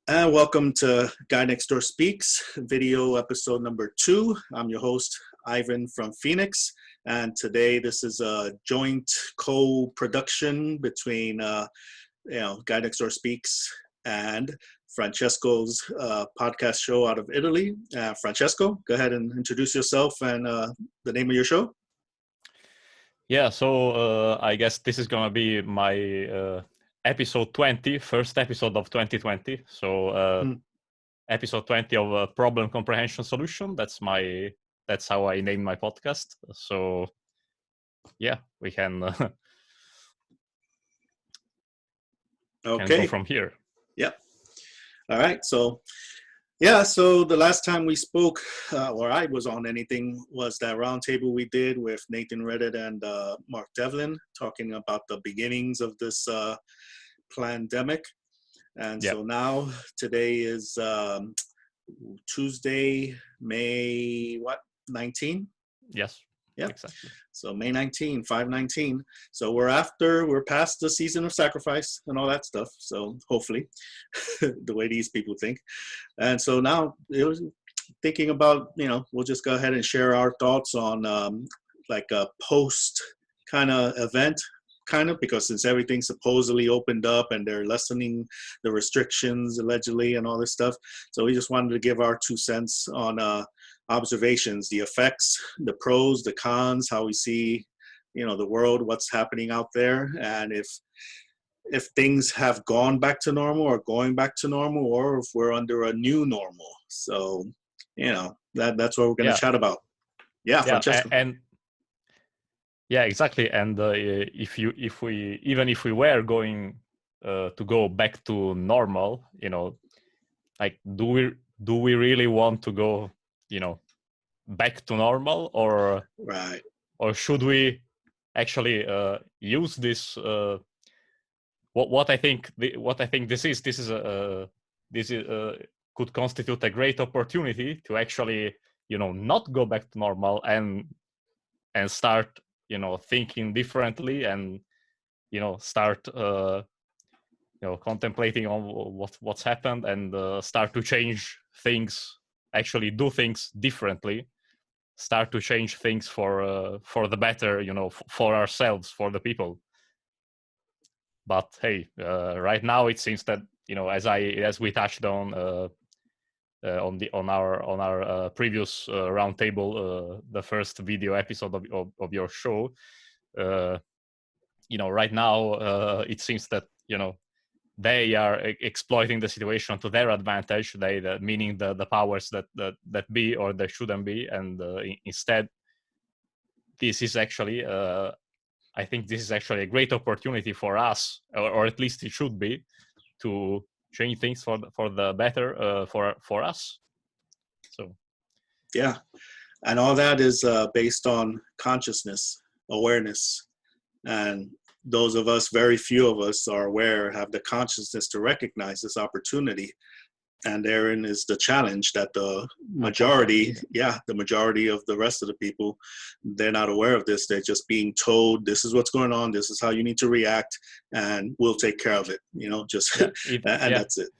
And welcome to Guy Next Door Speaks, video episode number 2. I'm your host, Ivan from Phoenix. And today this is a joint co-production between Guy Next Door Speaks and Francesco's podcast show out of Italy. Francesco, go ahead and introduce yourself and the name of your show. Yeah, so I guess this is going to be my episode 20, first episode of 2020. So episode 20 of Problem Comprehension Solution. That's how I named my podcast. So yeah, we can, can go from here. Yep. All right. So the last time we spoke, or I was on anything, was that roundtable we did with Nathan Reddit and Mark Devlin, talking about the beginnings of this pandemic. And so now, today is Tuesday, May 19? Yes. Yeah, exactly. So May 19, 5/19. So we're past the season of sacrifice and all that stuff. So hopefully, the way these people think. And so now it was thinking about, we'll just go ahead and share our thoughts on like a post kind of event, because since everything supposedly opened up and they're lessening the restrictions allegedly and all this stuff. So we just wanted to give our 2 cents on observations, the effects, the pros, the cons, how we see, the world, what's happening out there, and if things have gone back to normal or going back to normal, or if we're under a new normal. So, that's what we're going to chat about. Yeah, Francesco. And yeah, exactly. And if we were going to go back to normal, like do we really want to go, back to normal, or right, or should we actually use this? What I think this is could constitute a great opportunity to actually not go back to normal and start thinking differently, and start contemplating on what's happened, and start to change things, actually do things differently, start to change things for the better, for ourselves, for the people. But hey, right now it seems that as we touched on our previous roundtable, the first video episode of your show, right now it seems that they are exploiting the situation to their advantage. Meaning the powers that be or that shouldn't be, and instead, this is actually I think this is actually a great opportunity for us, or at least it should be, to change things for the better for us. So yeah, and all that is based on consciousness, awareness, and those of us, very few of us are aware, have the consciousness to recognize this opportunity. And therein is the challenge, that the majority of the rest of the people, they're not aware of this. They're just being told, this is what's going on, this is how you need to react, and we'll take care of it, that's it.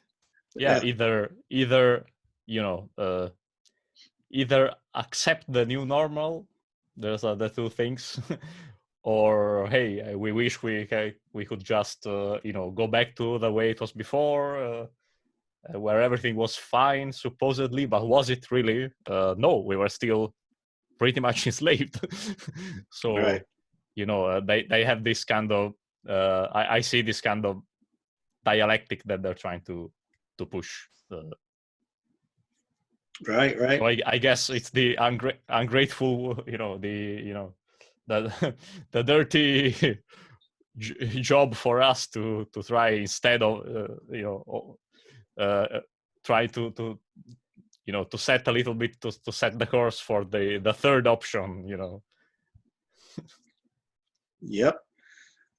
Either accept the new normal, there's the two things, or hey, we wish we could just go back to the way it was before, where everything was fine supposedly, but was it really? No, we were still pretty much enslaved. So right. They have this kind of I see this kind of dialectic that they're trying to push. Right. So I guess it's the ungrateful, the dirty job for us to try, instead of try to to set a little bit, to set the course for the third option. Yep.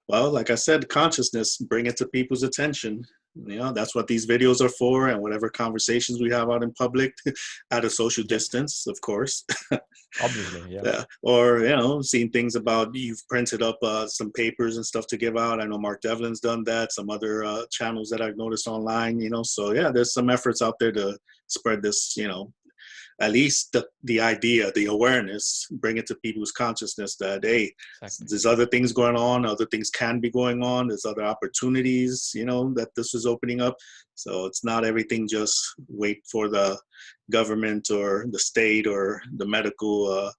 Well, like I said, consciousness, bring it to people's attention. You know, that's what these videos are for, and whatever conversations we have out in public at a social Yep. distance, of course. Obviously, yeah. Or, you know, seeing things about, you've printed up some papers and stuff to give out. I know Mark Devlin's done that, some other channels that I've noticed online, you know. So yeah, there's some efforts out there to spread this, you know, at least the idea, the awareness, bring it to people's consciousness that, hey, Exactly. there's other things going on, other things can be going on, there's other opportunities, you know, that this is opening up. So it's not everything just wait for the government or the state or the medical,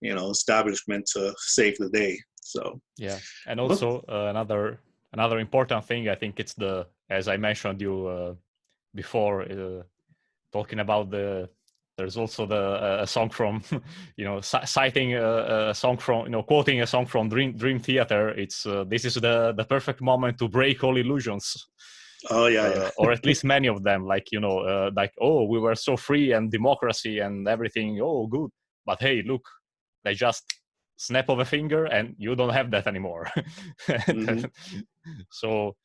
you know, establishment to save the day. So Yeah, and well, also another important thing, I think it's the, as I mentioned you before, talking about there's also the a song from you know, citing a song from, you know, quoting a song from Dream Theater. It's this is the perfect moment to break all illusions. oh yeah. Or at least many of them, like, you know, like, oh, we were so free and democracy and everything, oh good, but hey, look, they just snap of a finger and you don't have that anymore. Mm-hmm. So,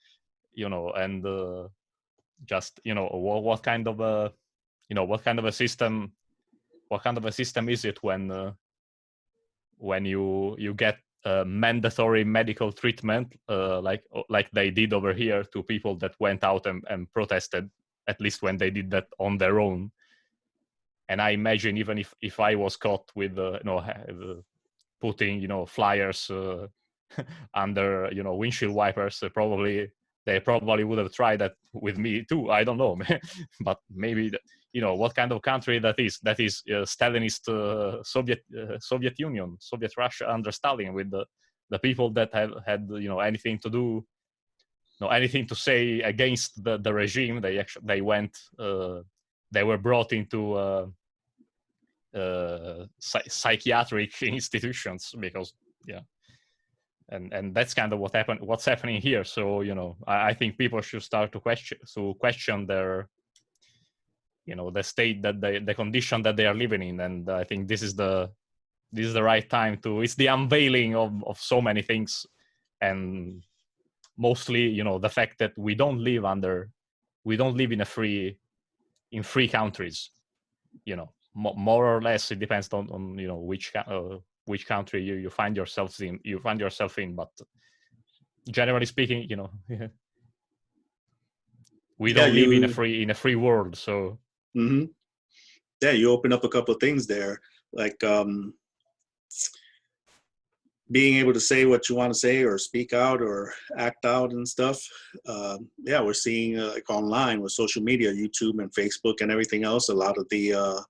you know, and just, you know, what kind of a, you know, what kind of a system is it when you get mandatory medical treatment, like they did over here to people that went out and protested, at least when they did that on their own. And I imagine, even if I was caught with you know, putting, you know, flyers under, you know, windshield wipers, they probably would have tried that with me too. I don't know. But maybe you know, what kind of country that is Stalinist Soviet Union, Soviet Russia under Stalin, with the people that have had, you know, anything to do, no, anything to say against the regime. They went, they were brought into psychiatric institutions, because yeah, and that's kind of what's happening here. So, you know, I think people should start to question their, you know, the state that the condition that they are living in. And I think this is the right time to, it's the unveiling of so many things, and mostly, you know, the fact that we don't live in free countries, you know. More or less, it depends on you know, which country you find yourself in, but generally speaking, you know, we Yeah, don't live in you. a free world. So Mm-hmm. Yeah, you open up a couple of things there, like being able to say what you want to say or speak out or act out and stuff. Yeah, we're seeing like online with social media, YouTube and Facebook and everything else, a lot of the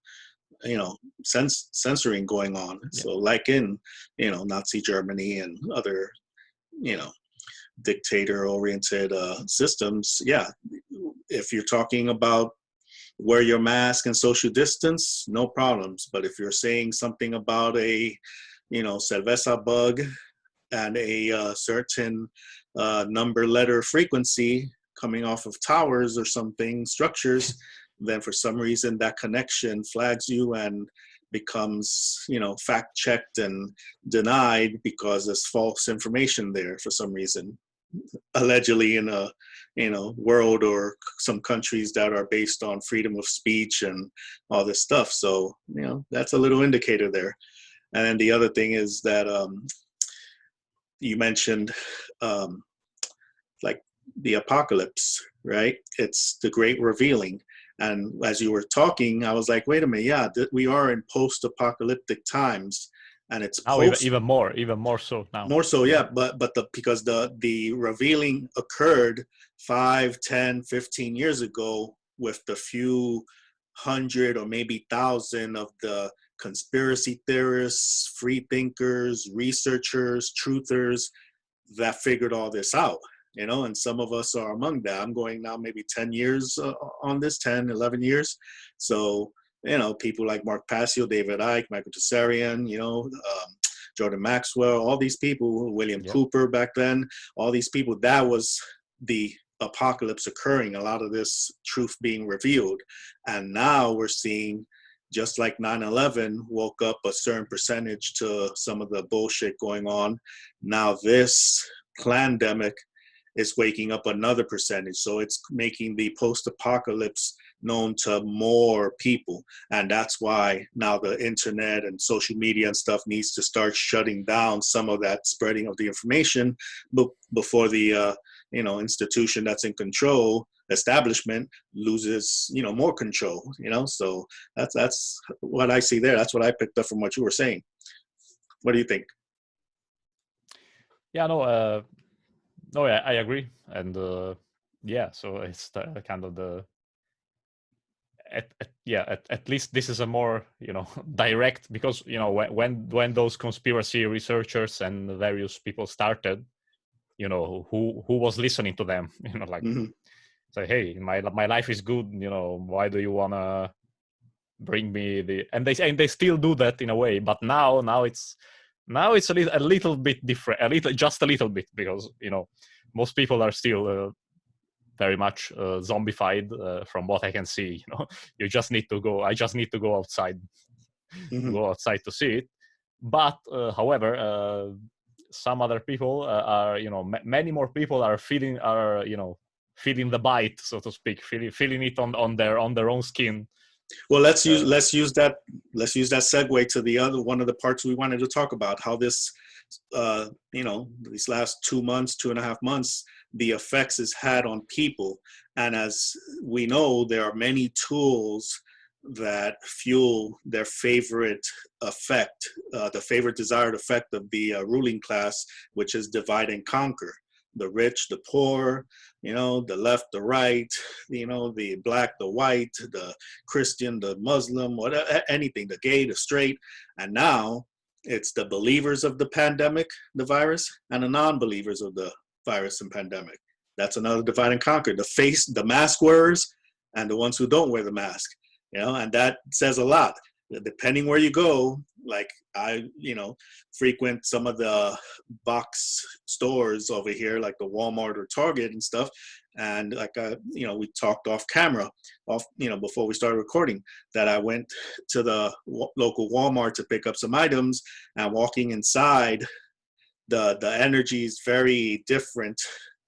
you know, censoring going on. yeah. So like in, you know, Nazi Germany and other, you know, dictator oriented systems. Yeah, if you're talking about wear your mask and social distance, no problems. But if you're saying something about a, you know, cerveza bug and a certain number letter frequency coming off of towers or something, structures, then for some reason that connection flags you and becomes, you know, fact checked and denied because there's false information there for some reason, allegedly in a, you know, world or some countries that are based on freedom of speech and all this stuff. So, you know, that's a little indicator there. And then the other thing is that you mentioned like the apocalypse, right? It's the great revealing. And as you were talking, I was like, wait a minute, yeah, we are in post-apocalyptic times, and it's Now post even more so now. more so, Yeah. yeah, but because the revealing occurred 5, 10, 15 years ago with the few hundred or maybe thousand of the conspiracy theorists, free thinkers, researchers, truthers that figured all this out, you know, and some of us are among that. I'm going now maybe 10 years on this, 10, 11 years. So, you know, people like Mark Passio, David Icke, Michael Tessarian, you know, Jordan Maxwell, all these people, William Yep. Cooper back then, all these people, that was the apocalypse occurring, a lot of this truth being revealed. And now we're seeing, just like 9/11 woke up a certain percentage to some of the bullshit going on, now this pandemic is waking up another percentage. So it's making the post-apocalypse known to more people. And that's why now the internet and social media and stuff needs to start shutting down some of that spreading of the information before the institution that's in control, establishment, loses more control. So that's what I see there. That's what I picked up from what you were saying. What do you think? Yeah, no, I agree, and yeah, so it's the, kind of the at least this is a more direct, because when those conspiracy researchers and various people started, who was listening to them, like say, hey, my life is good, why do you wanna bring me the, and they still do that in a way, but now it's a little bit different, just a little bit, because most people are still very much zombified, from what I can see. I just need to go outside, to see it. But however, some other people are, many more people are feeling the bite, so to speak, feeling it on their own skin. Well, let's use that segue to the other one of the parts we wanted to talk about, how this these last 2.5 months, the effects it's had on people. And as we know, there are many tools that fuel their favorite effect, the favorite desired effect of the ruling class, which is divide and conquer. The rich, the poor, the left, the right, the black, the white, the Christian, the Muslim, whatever, anything, the gay, the straight. And now it's the believers of the pandemic, the virus, and the non-believers of the virus and pandemic. That's another divide and conquer. The mask wearers and the ones who don't wear the mask, and that says a lot. Depending where you go, like I, frequent some of the box stores over here, like the Walmart or Target and stuff. And like, we talked off camera, before we started recording, that I went to the local Walmart to pick up some items, and walking inside, the energy is very different.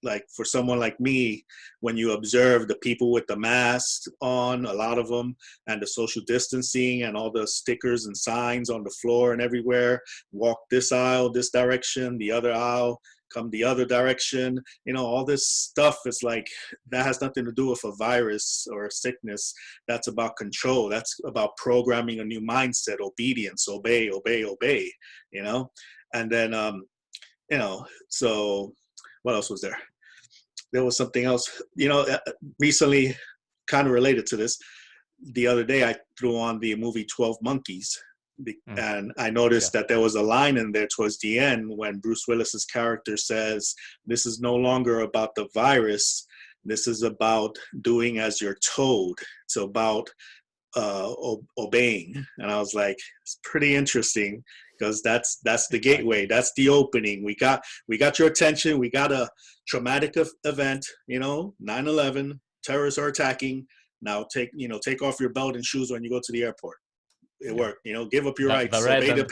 Like for someone like me, when you observe the people with the masks on, a lot of them, and the social distancing and all the stickers and signs on the floor and everywhere, walk this aisle, this direction, the other aisle, come the other direction, all this stuff is like, that has nothing to do with a virus or a sickness. That's about control. That's about programming a new mindset, obedience, obey, and then, so what else was there? There was something else, recently, kind of related to this. The other day, I threw on the movie 12 Monkeys, and I noticed that there was a line in there towards the end when Bruce Willis's character says, "This is no longer about the virus. This is about doing as you're told. It's about obeying." And I was like, it's pretty interesting, because that's the gateway. That's the opening. We got your attention. We got a traumatic event, 9/11, terrorists are attacking. Now take off your belt and shoes when you go to the airport. It worked, give up your rights, obey the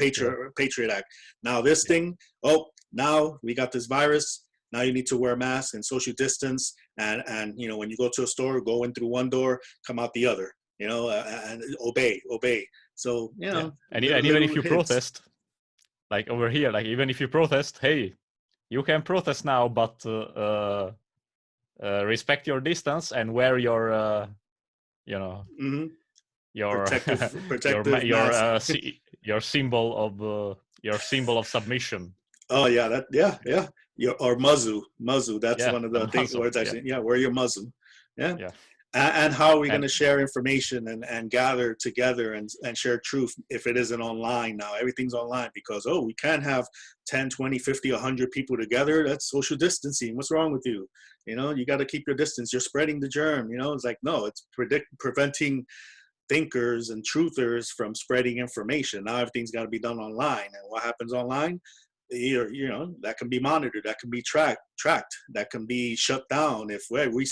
Patriot Act. Now this thing, now we got this virus. Now you need to wear masks and social distance. And when you go to a store, go in through one door, come out the other, and obey. So, and even if you protest, like over here, like even if you protest, hey, you can protest now, but respect your distance and wear your, your protective your symbol of submission. Oh yeah, or muzu. That's one of the things, words I say. Yeah, wear your muzu. Yeah. And how are we going to share information and gather together and share truth if it isn't online now? Everything's online because, we can't have 10, 20, 50, 100 people together. That's social distancing. What's wrong with you? You got to keep your distance. You're spreading the germ. It's like, no, it's preventing thinkers and truthers from spreading information. Now everything's got to be done online. And what happens online? That can be monitored. That can be tracked. That can be shut down. If we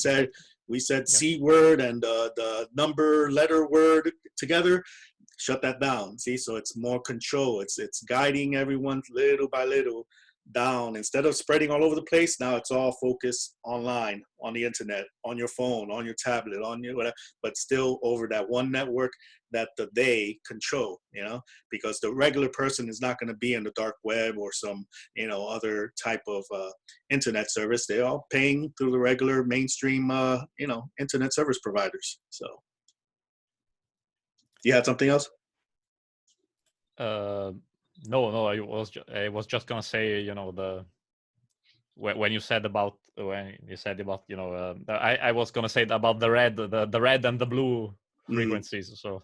said C word and the letter word together, shut that down. See, so it's more control. It's guiding everyone little by little down. Instead of spreading all over the place, now it's all focused online, on the internet, on your phone, on your tablet, on your whatever, but still over that one network that they control, because the regular person is not going to be in the dark web or some, other type of internet service. They're all paying through the regular mainstream, internet service providers. So you had something else? No, I was just gonna say, when you said about I was gonna say about the red and the blue frequencies. So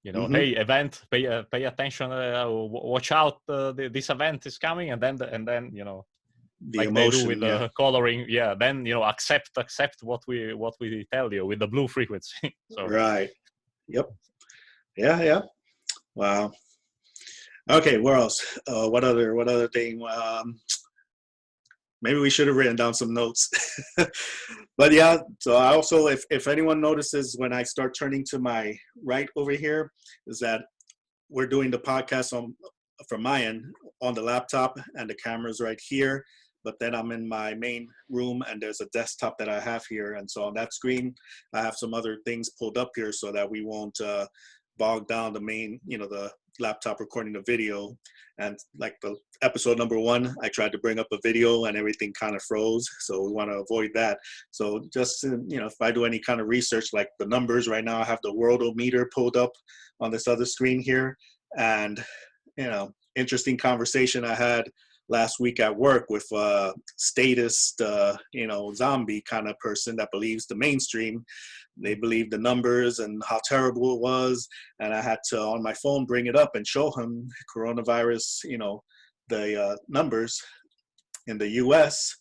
hey, event, pay attention, watch out, this event is coming, and then the like emotion, they do with the coloring, then accept what we tell you with the blue frequency. So right. Yep. Yeah. Wow. Okay, where else? What other thing? Maybe we should have written down some notes. But yeah, so I also, if anyone notices when I start turning to my right over here, is that we're doing the podcast from my end on the laptop, and the camera's right here. But then I'm in my main room, and there's a desktop that I have here. And so on that screen, I have some other things pulled up here so that we won't bog down the main, the laptop recording the video. And like the episode number 1, I tried to bring up a video and everything kind of froze. So we want to avoid that. So just, if I do any kind of research, like the numbers right now, I have the worldometer pulled up on this other screen here. And, interesting conversation I had last week at work with a statist, zombie kind of person that believes the mainstream. They believe the numbers and how terrible it was. And I had to, on my phone, bring it up and show him coronavirus, the numbers in the US,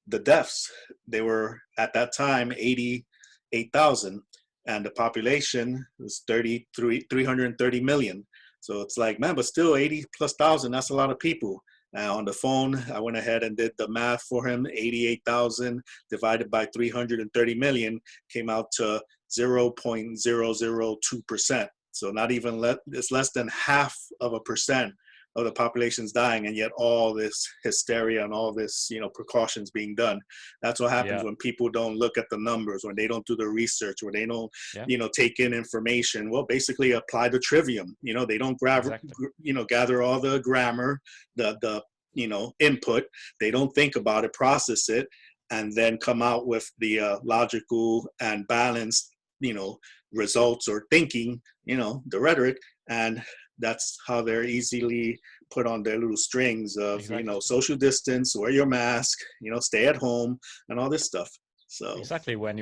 the deaths, they were at that time 88,000. And the population was 330 million. So it's like, man, but still 80,000+, that's a lot of people. On the phone, I went ahead and did the math for him. 88,000 divided by 330 million came out to 0.002%. So not even it's less than 0.5% of the population's dying, and yet all this hysteria and all this, precautions being done. That's what happens when people don't look at the numbers, when they don't do the research, when they don't, take in information. Well, basically apply the trivium. They don't gather all the grammar, the input. They don't think about it, process it, and then come out with the logical and balanced, results or thinking, the rhetoric. And that's how they're easily put on their little strings of, social distance, wear your mask, stay at home, and all this stuff. So exactly, when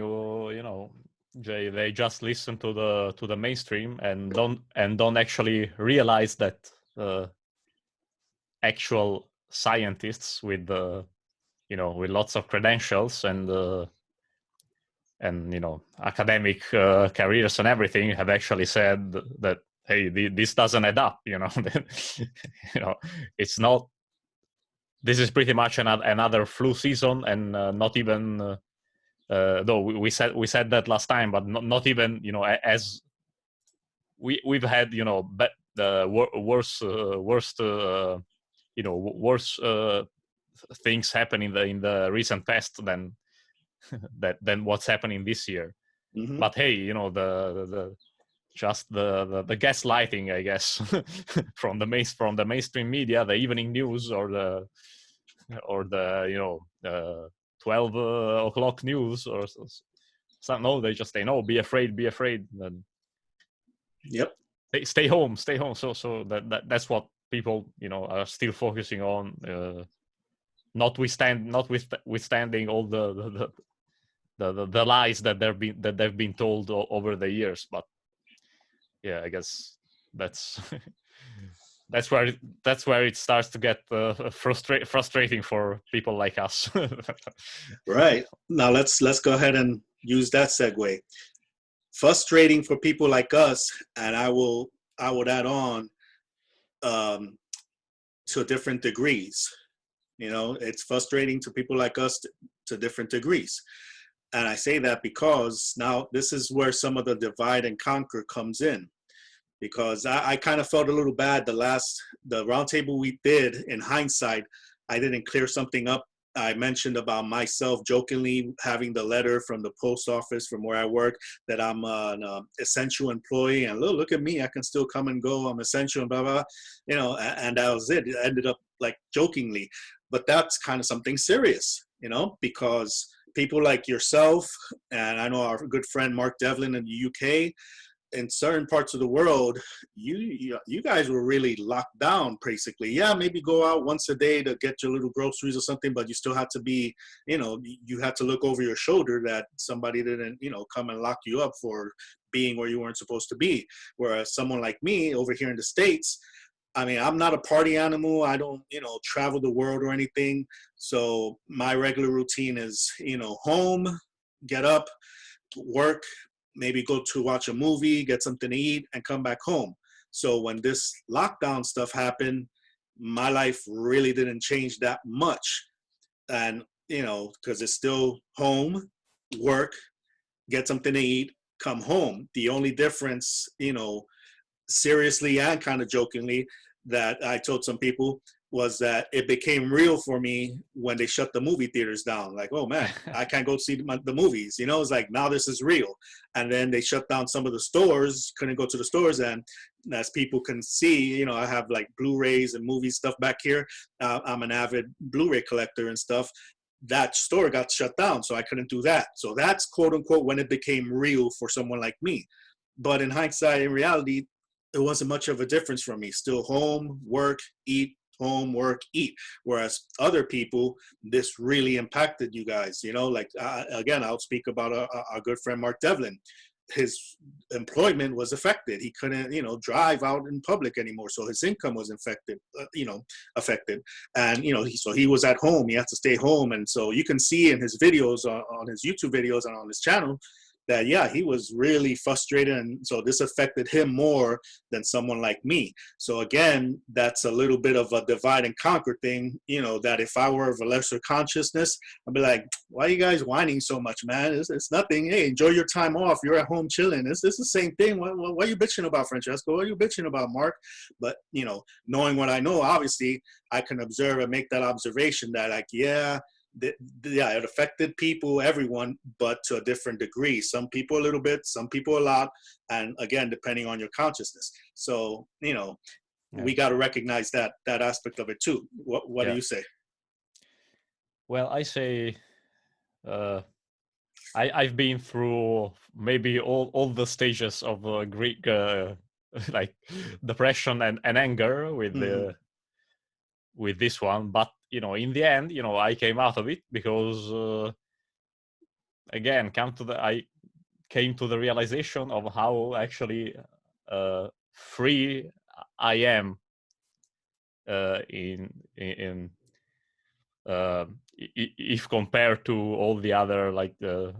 they just listen to the mainstream and don't actually realize that actual scientists with with lots of credentials and academic careers and everything have actually said that, hey, this doesn't add up. It's not. This is pretty much another flu season, and not even. Though we said that last time, but not even as we've had worse things happen in the recent past than what's happening this year. Mm-hmm. But hey, the gaslighting, I guess, from the mainstream media, the evening news, or the 12 o'clock news, or so. No, they just say, no, be afraid, and yep, stay home. So that's what people are still focusing on, notwithstanding all the lies that they've been told over the years. But yeah, I guess that's that's where it starts to get frustrating for people like us. Right. Now let's go ahead and use that segue. Frustrating for people like us, and I would add on to different degrees. It's frustrating to people like us to different degrees. And I say that because now this is where some of the divide and conquer comes in. Because I kind of felt a little bad the roundtable we did, in hindsight, I didn't clear something up. I mentioned about myself jokingly having the letter from the post office from where I work that I'm an essential employee, and look at me, I can still come and go. I'm essential, and blah blah, and that was it. It ended up like jokingly, but that's kind of something serious, because people like yourself, and I know our good friend Mark Devlin in the UK, in certain parts of the world, you guys were really locked down basically. Yeah, maybe go out once a day to get your little groceries or something, but you still had to be, you had to look over your shoulder that somebody didn't, come and lock you up for being where you weren't supposed to be. Whereas someone like me over here in the States, I mean, I'm not a party animal. I don't, travel the world or anything. So my regular routine is, home, get up, work, maybe go to watch a movie, get something to eat, and come back home. So when this lockdown stuff happened, my life really didn't change that much. And, because it's still home, work, get something to eat, come home. The only difference, seriously and kind of jokingly, that I told some people was that it became real for me when they shut the movie theaters down. Like, oh man, I can't go see the movies. It's like, now this is real. And then they shut down some of the stores, couldn't go to the stores. And as people can see, I have like Blu-rays and movie stuff back here. I'm an avid Blu-ray collector and stuff. That store got shut down, so I couldn't do that. So that's quote unquote when it became real for someone like me. But in hindsight, in reality, it wasn't much of a difference for me. Still home, work, eat, home, work, eat. Whereas other people, this really impacted you guys. Like, again, I'll speak about our good friend Mark Devlin. His employment was affected. He couldn't, drive out in public anymore. So his income was affected. And, so he was at home. He had to stay home. And so you can see in his videos, on his YouTube videos and on his channel, that yeah, he was really frustrated, and so this affected him more than someone like me. So again, that's a little bit of a divide and conquer thing, that if I were of a lesser consciousness, I'd be like, why are you guys whining so much, man? It's nothing. Hey, enjoy your time off. You're at home chilling. It's the same thing. What are you bitching about, Francesco? What are you bitching about, Mark? But knowing what I know, obviously I can observe and make that observation that, like, yeah, it affected people, everyone, but to a different degree. Some people a little bit, some people a lot, and again, depending on your consciousness. So we got to recognize that aspect of it too. What do you say? Well, I say I've been through maybe all the stages of Greek like depression and anger with this one, but in the end, I came out of it because again, I came to the realization of how actually free I am in if compared to all the other like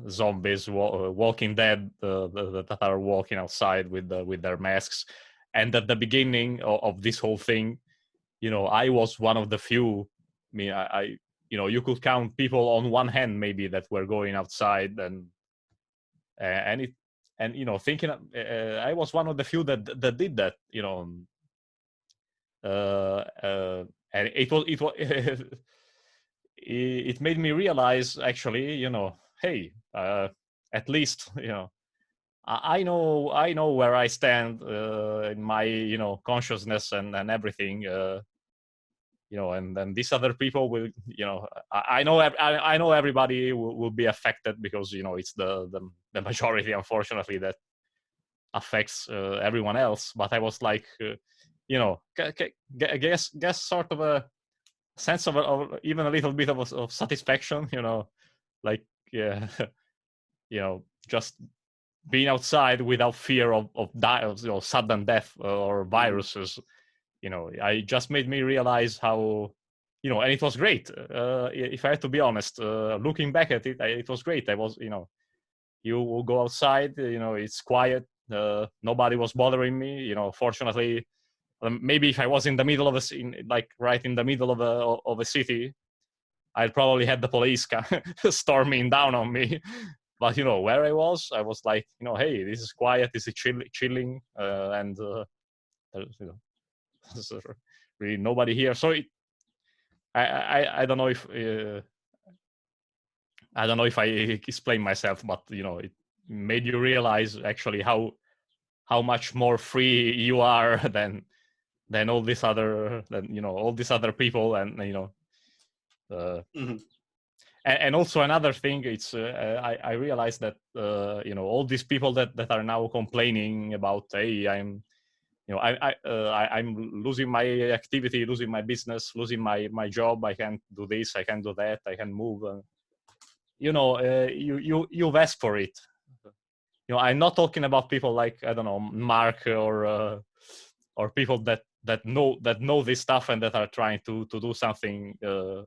zombies, Walking Dead, that are walking outside with their masks. And at the beginning of this whole thing, I was one of the few. I mean, I you could count people on one hand maybe that were going outside and thinking I was one of the few that did that. And it was it made me realize actually, hey, at least I know where I stand in my consciousness and everything. And then these other people will, I know everybody will be affected because it's the majority, unfortunately, that affects everyone else. But I was like, guess sort of a sense of even a little bit of satisfaction, like yeah, just being outside without fear of sudden death or viruses. I just made me realize how, and it was great. If I had to be honest, looking back at it, it was great. I was, you will go outside, it's quiet. Nobody was bothering me. Fortunately, maybe if I was in the middle of like right in the middle of a city, I'd probably had the police storming down on me. But where I was like, hey, this is quiet, this is chilling, and there's really nobody here. So I don't know if I don't know if I explain myself, but it made you realize actually how much more free you are than all these other all these other people, and uh, Hmm. and also another thing, it's I realized that all these people that are now complaining about, hey, I'm losing my activity, losing my business, losing my job, I can't do this, I can't do that, I can move, you've asked for it. I'm not talking about people like, I don't know, Mark, or people that know this stuff and that are trying to do something to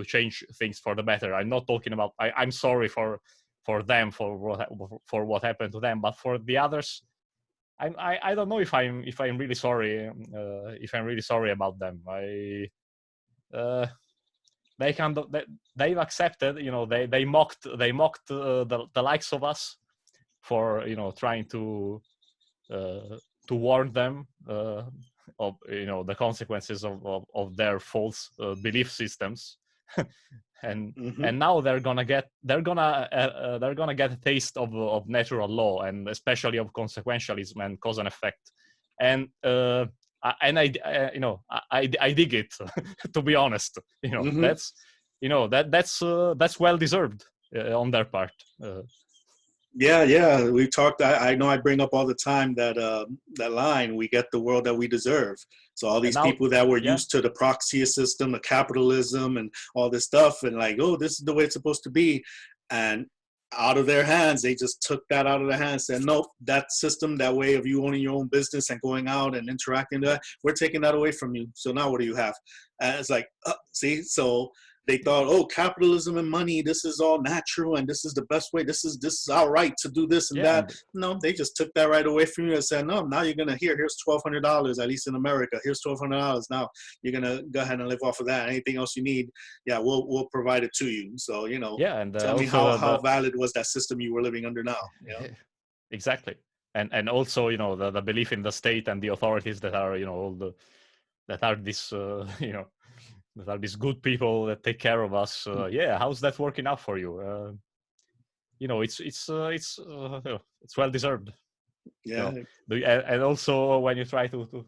change things for the better. I'm not talking about, I'm sorry for them, for what happened to them, but for the others, I don't know if I'm really sorry, if I'm really sorry about them. Uh, they can they've accepted, they mocked the likes of us for trying to warn them of the consequences of their false belief systems. and Hmm. and now they're gonna get a taste of natural law, and especially of consequentialism and cause and effect. And I dig it. To be honest, Hmm. that's well deserved on their part. Yeah, yeah. We talked. I know I bring up all the time that that line. We get the world that we deserve. So all And these now, people that were yeah, used to the proxy system, the capitalism, and all this stuff, and like, oh, this is the way it's supposed to be, and out of their hands, they just took that out of their hands. Said, nope, that system, that way of you owning your own business and going out and interacting, that we're taking that away from you. So now what do you have? And it's like, see, so they thought, oh, capitalism and money, this is all natural and this is the best way. This is our right to do this and yeah, that. and No, they just took that right away from you and said, no, now you're gonna here's $1,200, at least in America. Here's $1,200. Now you're gonna go ahead and live off of that. Anything else you need, yeah, we'll provide it to you. So yeah, and tell me also how valid was that system you were living under now? exactly, and also the belief in the state and the authorities that are all the that are this that are these good people that take care of us. Yeah, how's that working out for you? It's well deserved. you Yeah. know and also when you try to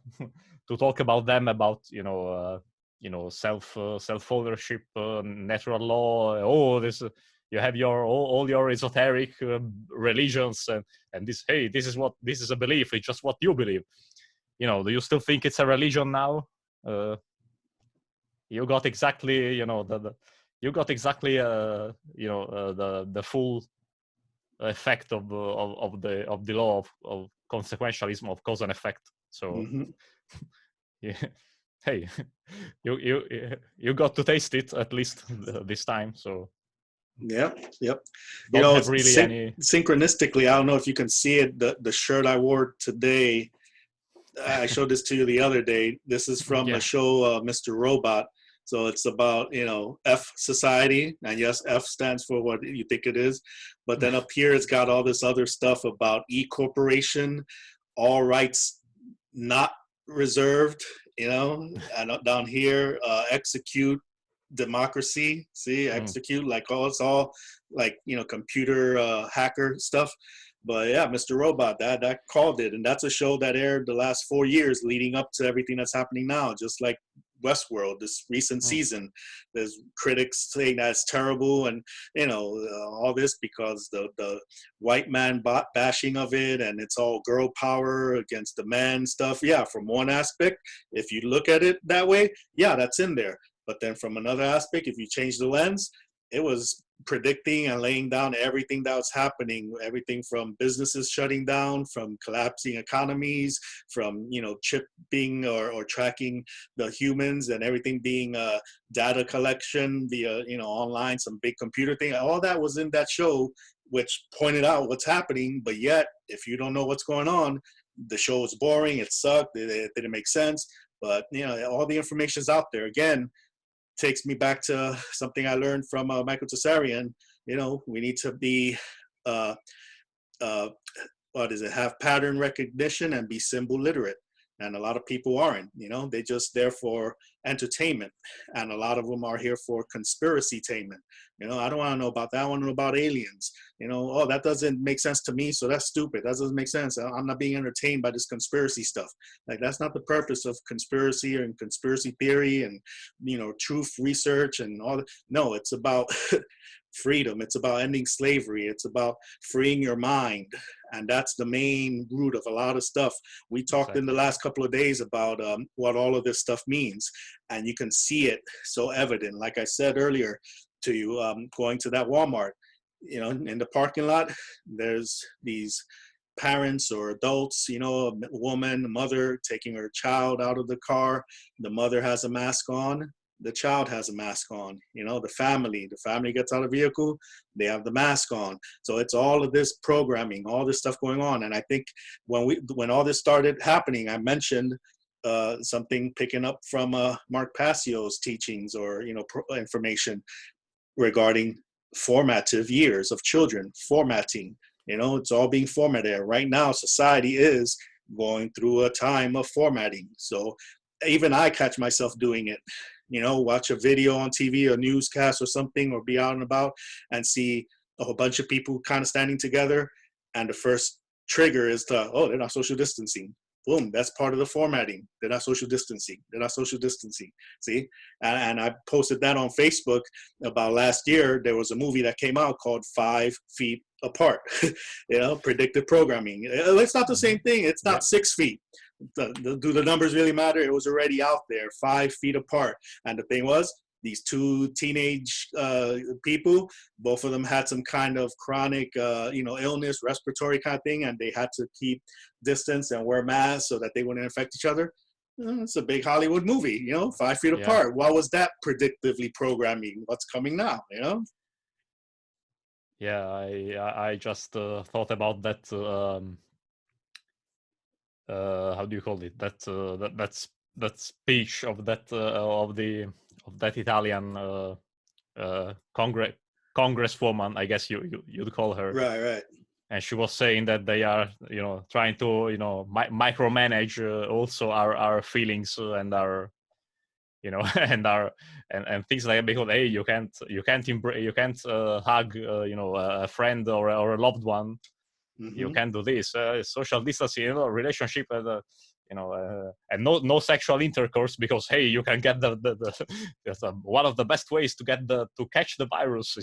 to talk about them, about self ownership, natural law, this you have all your esoteric religions, and this, hey, this is a belief, it's just what you believe. Do you still think it's a religion now? uh, you got exactly you got exactly the full effect of the law of consequentialism, of cause and effect. So Hmm. yeah, hey, you got to taste it at least this time. So Yep. Yep. don't have really any. Synchronistically, I don't know if you can see it. The shirt I wore today, I showed this to you the other day. This is from the Yeah. show Mr. Robot. So it's about, F society. And yes, F stands for what you think it is. But then up here, it's got all this other stuff about E Corporation, all rights not reserved, and down here, execute democracy. See, Mm. execute, like, oh, it's all like, computer hacker stuff. But yeah, Mr. Robot, that called it, and that's a show that aired the last 4 years leading up to everything that's happening now. Just like Westworld, this recent Mm. season, there's critics saying that's terrible, and all this because the white man bashing of it, and it's all girl power against the man stuff. Yeah, from one aspect, if you look at it that way, yeah, that's in there. But then from another aspect, if you change the lens, it was predicting and laying down everything that was happening, everything from businesses shutting down, from collapsing economies, from chipping or tracking the humans, and everything being data collection via online, some big computer thing. All that was in that show, which pointed out what's happening. But yet, if you don't know what's going on, the show was boring, it sucked, it didn't make sense. But all the information's out there. Again, takes me back to something I learned from Michael Tsarian. We need to be, uh, uh, what is it, have pattern recognition and be symbol literate. and a lot of people aren't. They just there for entertainment, and a lot of them are here for conspiracy-tainment. I don't want to know about that. I want to know about aliens. Oh, that doesn't make sense to me, so that's stupid. That doesn't make sense. I'm not being entertained by this conspiracy stuff. Like, that's not the purpose of conspiracy and conspiracy theory and truth research and all that. No, it's about freedom. It's about ending slavery. It's about freeing your mind. And that's the main root of a lot of stuff. We talked in the last couple of days about what all of this stuff means. And you can see it so evident. Like I said earlier to you, going to that Walmart, in the parking lot, there's these parents or adults, a woman, a mother taking her child out of the car. The mother has a mask on. The child has a mask on. The family gets out of the vehicle, they have the mask on. So it's all of this programming, all this stuff going on. And I think when all this started happening, I mentioned something picking up from Mark Passio's teachings or information regarding formative years of children, formatting. It's all being formatted. Right now, society is going through a time of formatting. So even I catch myself doing it. Watch a video on TV, a newscast or something, or be out and about and see a whole bunch of people kind of standing together. And the first trigger is they're not social distancing. Boom, that's part of the formatting. They're not social distancing. They're not social distancing. See? And I posted that on Facebook about last year. There was a movie that came out called 5 Feet Apart, predictive programming. It's not the same thing. It's not 6 feet. Do the numbers really matter? It was already out there, 5 feet apart. And the thing was, these two teenage people, both of them had some kind of chronic, illness, respiratory kind of thing, and they had to keep distance and wear masks so that they wouldn't infect each other. It's a big Hollywood movie, 5 feet apart. What was that predictively programming? What's coming now, Yeah, I just thought about that. How do you call it? That speech of that Italian congresswoman, I guess you'd call her. Right. And she was saying that they are, trying to, micromanage also our feelings and our, and things like that, because hey, you can't hug, a friend or a loved one. Mm-hmm. You can't do this. Social distancing, relationship, and no sexual intercourse, because hey, you can get the one of the best ways to catch the virus.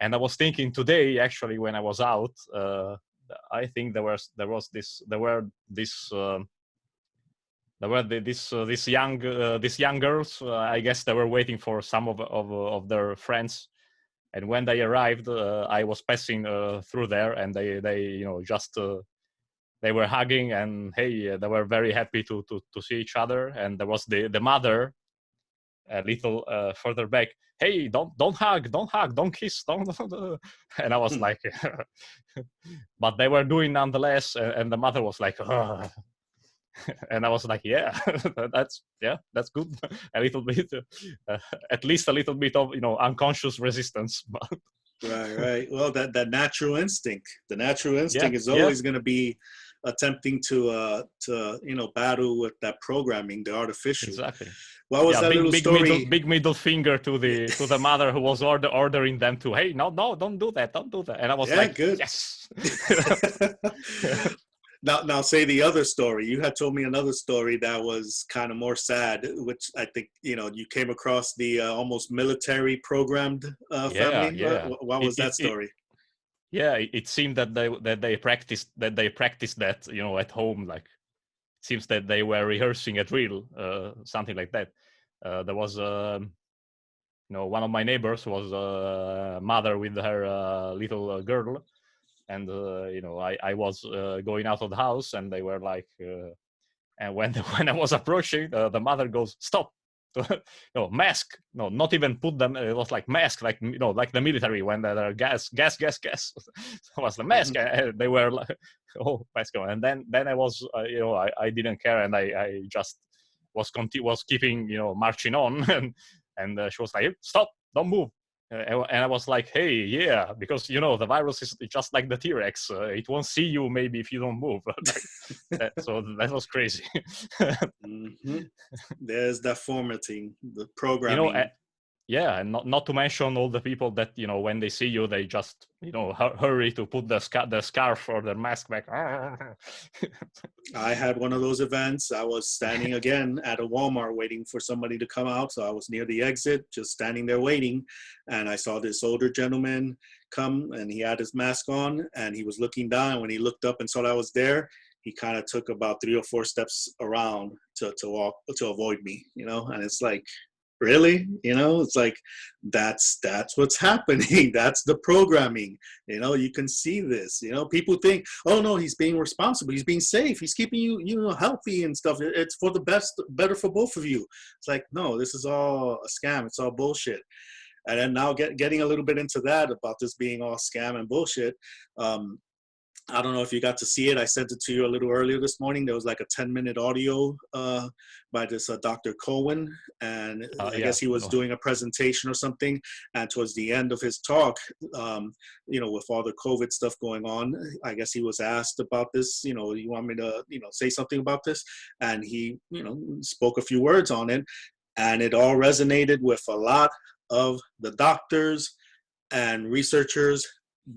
And I was thinking today, actually, when I was out, I think there were these young girls. I guess they were waiting for some of their friends. And when they arrived, I was passing through there, and they just they were hugging, and hey, they were very happy to see each other. And there was the mother a little further back. Hey, don't hug, don't kiss, don't. And I was like, but they were doing nonetheless. And the mother was like, oh. And I was like, yeah, that's good. A little bit, at least a little bit of unconscious resistance. Right. Well, that natural instinct. The natural instinct is always going to be attempting to battle with that programming, the artificial. Exactly. What was that little story? Big middle finger to the mother who was ordering them to. Hey, no, don't do that, And I was like, good. Yes. Now say the other story. You had told me another story that was kind of more sad, which I think you came across the almost military programmed family. Yeah. What was that story? It seemed that they practiced that at home. Like, it seems that they were rehearsing a drill, something like that. There was one of my neighbors was a mother with her little girl. And I was going out of the house, and they were like, and when I was approaching, the mother goes, "Stop! No, mask! No, not even put them. It was like mask, like like the military when they're gas. So it was the mask. And they were like, oh, mask! And then I was, I didn't care, and I just was keeping, marching on, and she was like, "Stop! Don't move." And I was like, hey, yeah, because the virus is just like the T-Rex. It won't see you maybe if you don't move. So that was crazy. Hmm. There's that formatting, the you know, programming. Yeah, and not to mention all the people that when they see you, they just hurry to put the scarf or the mask back. I had one of those events. I was standing again at a Walmart waiting for somebody to come out. So I was near the exit, just standing there waiting. And I saw this older gentleman come, and he had his mask on, and he was looking down. And when he looked up and saw that I was there, he kind of took about 3 or 4 steps around to walk, to avoid me, and it's like, really, it's like, that's what's happening. That's the programming. You can see this. People think, oh no, he's being responsible, he's being safe, he's keeping you healthy and stuff. It's for the better for both of you. It's like, no, this is all a scam. It's all bullshit. And then now getting a little bit into that, about this being all scam and bullshit. I don't know if you got to see it. I sent it to you a little earlier this morning. There was like a 10-minute audio by this Dr. Cohen, and I guess he was doing a presentation or something. And towards the end of his talk, with all the COVID stuff going on, I guess he was asked about this. You want me to, say something about this? And he, spoke a few words on it, and it all resonated with a lot of the doctors and researchers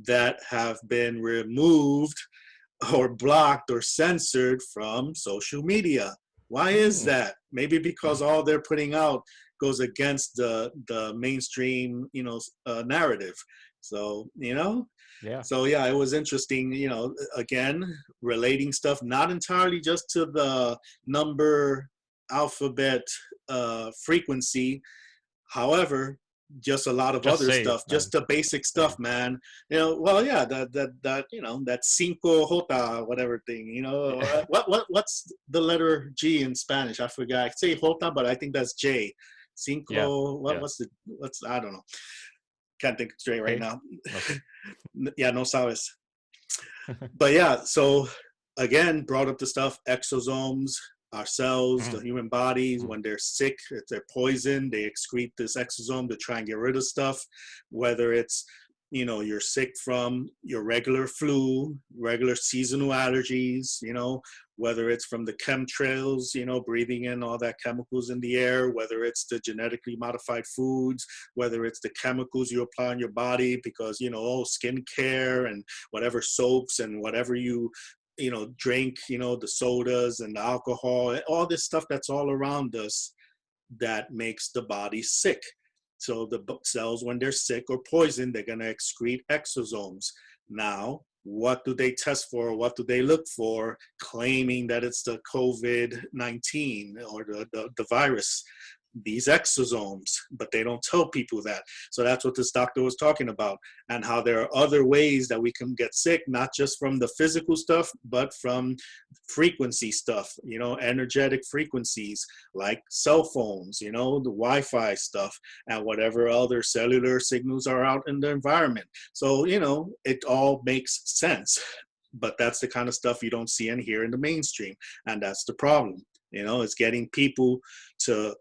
that have been removed or blocked or censored from social media. Why is that? Maybe because all they're putting out goes against the mainstream, narrative. So, So yeah, it was interesting, again, relating stuff, not entirely just to the number, alphabet, frequency. However, just a lot of just other stuff, just the basic stuff, man. Well, yeah, that cinco jota, whatever thing. What's the letter G in Spanish? I forgot. I say jota, but I think that's J. Cinco. What's I don't know. Can't think straight right now. Okay. Yeah, no sabes. But yeah, so again, brought up the stuff, exosomes. Our cells, the human bodies, when they're sick, if they're poisoned, they excrete this exosome to try and get rid of stuff. Whether it's, you're sick from your regular flu, regular seasonal allergies, whether it's from the chemtrails, breathing in all that chemicals in the air, whether it's the genetically modified foods, whether it's the chemicals you apply on your body because, skincare and whatever soaps and whatever you drink, the sodas and the alcohol, all this stuff that's all around us that makes the body sick. So the cells, when they're sick or poisoned, they're going to excrete exosomes. Now, what do they test for? What do they look for? Claiming that it's the COVID-19 or the virus, these exosomes, but they don't tell people that. So that's what this doctor was talking about, and how there are other ways that we can get sick, not just from the physical stuff, but from frequency stuff, energetic frequencies like cell phones, the Wi-Fi stuff, and whatever other cellular signals are out in the environment. So, it all makes sense. But that's the kind of stuff you don't see and hear in the mainstream. And that's the problem. It's getting people to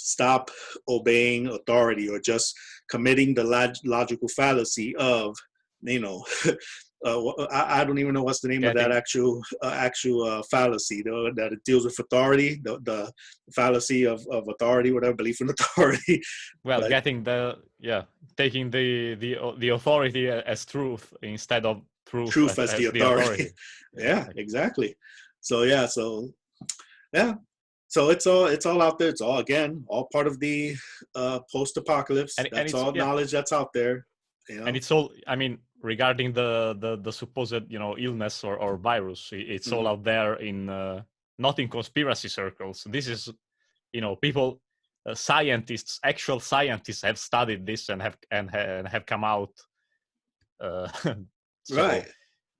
stop obeying authority or just committing the logical fallacy of, I don't even know what's the name of that actual fallacy, though, that it deals with authority, the fallacy of authority, whatever, belief in authority. Well, but taking the authority as truth instead of truth as the authority. Yeah, exactly. So yeah. So it's all out there. It's all part of the post-apocalypse. That's all knowledge that's out there. And it's all, regarding the supposed illness or virus, it's all out there in not in conspiracy circles. This is people, scientists, actual scientists have studied this and have come out. So right.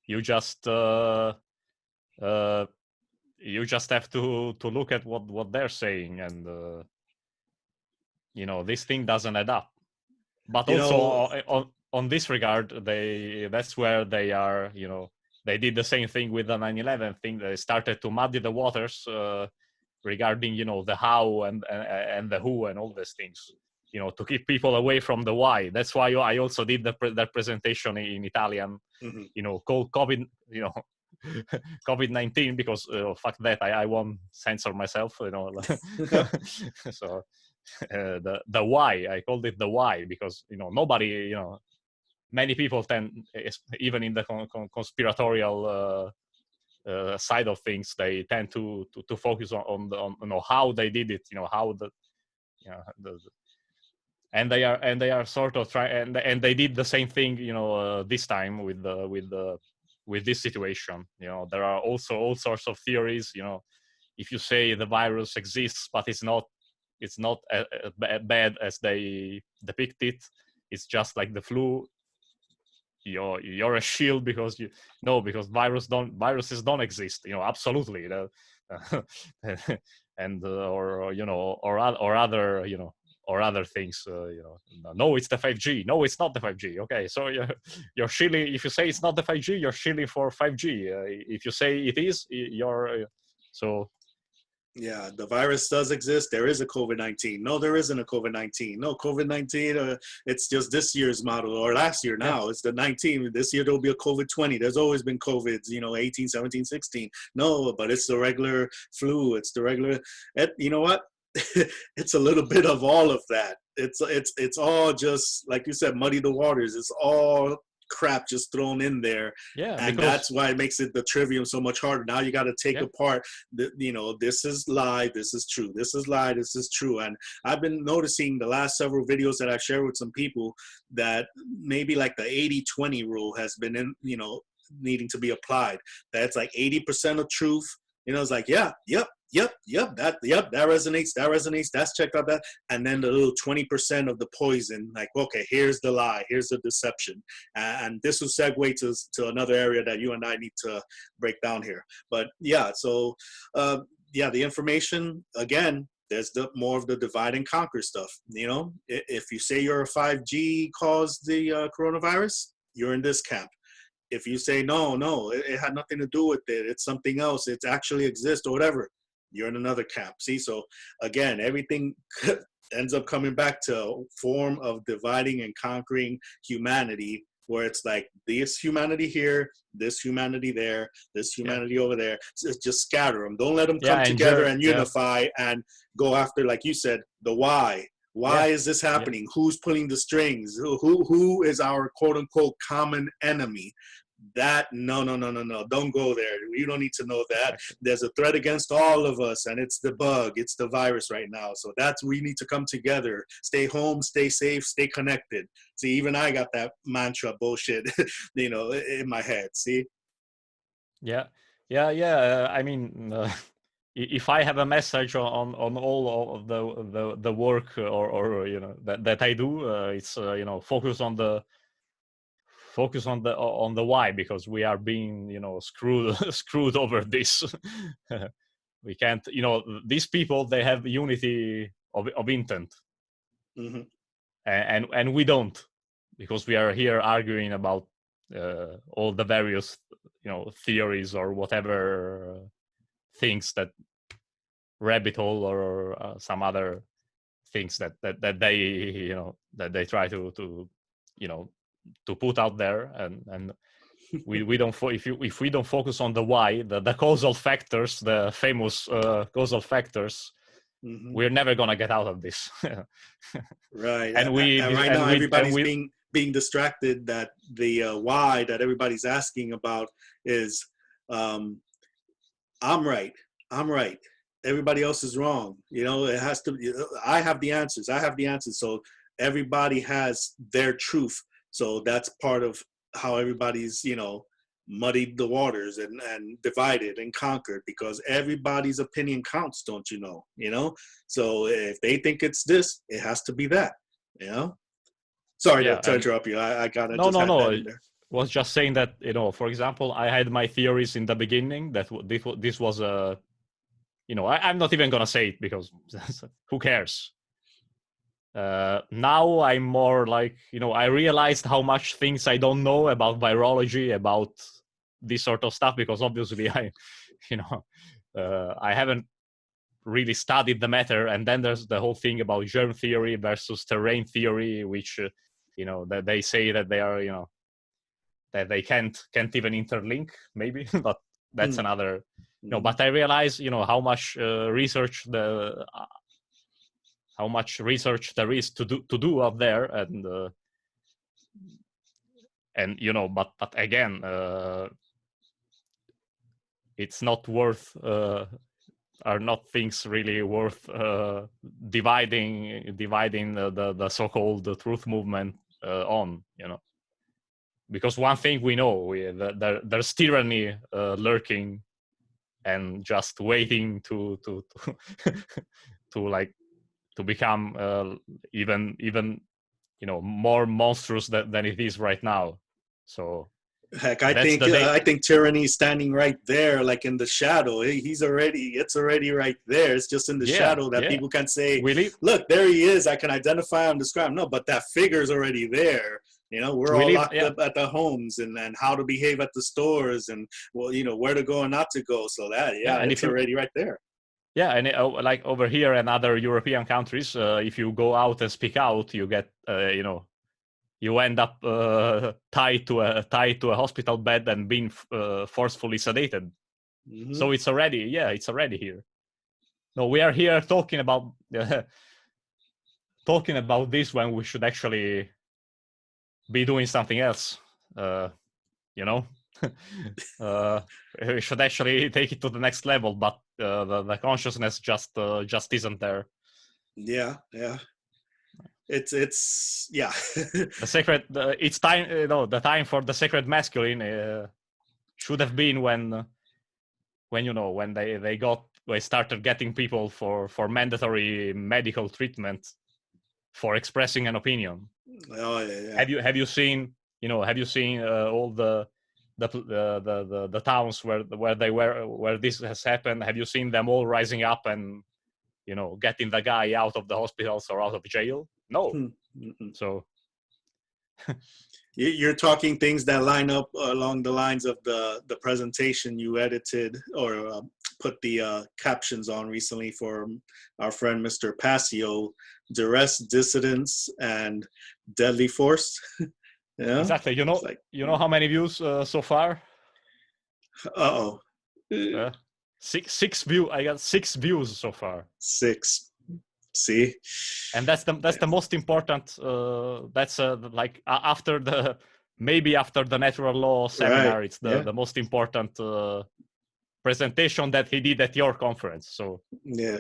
You just have to look at what they're saying, and this thing doesn't add up. But also on this regard, that's where they are. They did the same thing with the 9/11 thing. They started to muddy the waters regarding the how and the who and all these things. to keep people away from the why. That's why I also did that presentation in Italian, called COVID, COVID-19, because fuck that, I won't censor myself, So the why, I called it the why, because nobody, many people tend, even in the conspiratorial side of things, they tend to focus on how they did it, how and they are sort of trying, and they did the same thing, this time with this situation. There are also all sorts of theories. If you say the virus exists, but it's not bad as they depict it, it's just like the flu, you're a shield, because because viruses don't exist, absolutely. And or other, or other things, no, it's the 5G, no, it's not the 5G. Okay, so you're shilling. If you say it's not the 5G, you're shilling for 5G. If you say it is, you're so. Yeah, the virus does exist. There is a COVID-19. No, there isn't a COVID-19. No, COVID-19, it's just this year's model, or last year now. Yeah. It's the 19. This year there'll be a COVID-20. There's always been COVIDs, 18, 17, 16. No, but it's the regular flu. It's the regular, you know what? It's a little bit of all of that. It's all just, like you said, muddy the waters. It's all crap just thrown in there, and that's why it makes it the trivium so much harder. Now you got to take apart this is lie, this is true, this is lie, this is true. And I've been noticing the last several videos that I've shared with some people that maybe like the 80-20 rule has been needing to be applied. That's like 80% of truth. It's like, yep, that resonates, that's checked out, that. And then the little 20% of the poison, like, okay, here's the lie, here's the deception. And this will segue to another area that you and I need to break down here. But yeah, so the information, again, there's more of the divide and conquer stuff. If you say you're a 5G caused the coronavirus, you're in this camp. If you say, no, it had nothing to do with it, it's something else, it actually exists or whatever, you're in another camp. See, so again, everything ends up coming back to a form of dividing and conquering humanity, where it's like this humanity here, this humanity there, this humanity over there. So just scatter them. Don't let them come together and unify and go after, like you said, the why. Why is this happening? Who's pulling the strings? Who is our quote unquote common enemy? That no, don't go there. You don't need to know that. There's a threat against all of us, and it's the bug, it's the virus right now. So we need to come together, stay home, stay safe, stay connected. See, even I got that mantra bullshit in my head. See? Yeah. I mean, if I have a message on all of the work or that I do, it's focus on the why, because we are being screwed over this. We can't, these people, they have unity of intent, and we don't, because we are here arguing about all the various theories or whatever things, that rabbit hole or some other things that they that they try to put out there, and we don't if we don't focus on the why, the causal factors, the famous causal factors, we're never gonna get out of this. Right. And right now everybody's being distracted, that the why that everybody's asking about is I'm right, everybody else is wrong. It has to be, I have the answers. So everybody has their truth. So that's part of how everybody's, muddied the waters and divided and conquered, because everybody's opinion counts, don't you know? So if they think it's this, it has to be that, Sorry to interrupt you. I gotta no. I was just saying that, for example, I had my theories in the beginning that this was a, I'm not even gonna say it, because who cares? Now I'm more like, I realized how much things I don't know about virology, about this sort of stuff, because obviously I haven't really studied the matter. And then there's the whole thing about germ theory versus terrain theory, which that they say that they are that they can't even interlink, maybe. But that's Hmm. another. But I realize how much research there is to do out there, and but again, it's not worth are not things really worth dividing the so-called truth movement on, because one thing we know, there's tyranny lurking and just waiting to to become even more monstrous than it is right now. So Heck, that's the day. I think tyranny's standing right there, like in the shadow. It's already right there. It's just in the shadow that people can say, look, there he is. I can identify him, describe him. No, but that figure's already there. We're all locked up at the homes and how to behave at the stores and, where to go and not to go. So and it's already right there. Yeah, and like over here and other European countries, if you go out and speak out, you get, you end up tied to a hospital bed and being forcefully sedated. Mm-hmm. So it's already here. No, we are here talking about this when we should actually be doing something else. We should actually take it to the next level, but the consciousness just isn't there. Yeah. It's yeah. The sacred. It's time. The time for the sacred masculine should have been when they started getting people for mandatory medical treatment for expressing an opinion. Oh yeah. Have you seen all the towns where this has happened? Have you seen them all rising up and getting the guy out of the hospitals or out of jail? No. Mm-mm. So you're talking things that line up along the lines of the presentation you edited or put the captions on recently for our friend Mr. Passio, Duress, Dissidence, and Deadly Force. Yeah, exactly. You know how many views so far? Six views. I got 6 views so far. 6. See, and that's the most important. That's like after the natural law seminar, right. It's the most important presentation that he did at your conference. So yeah,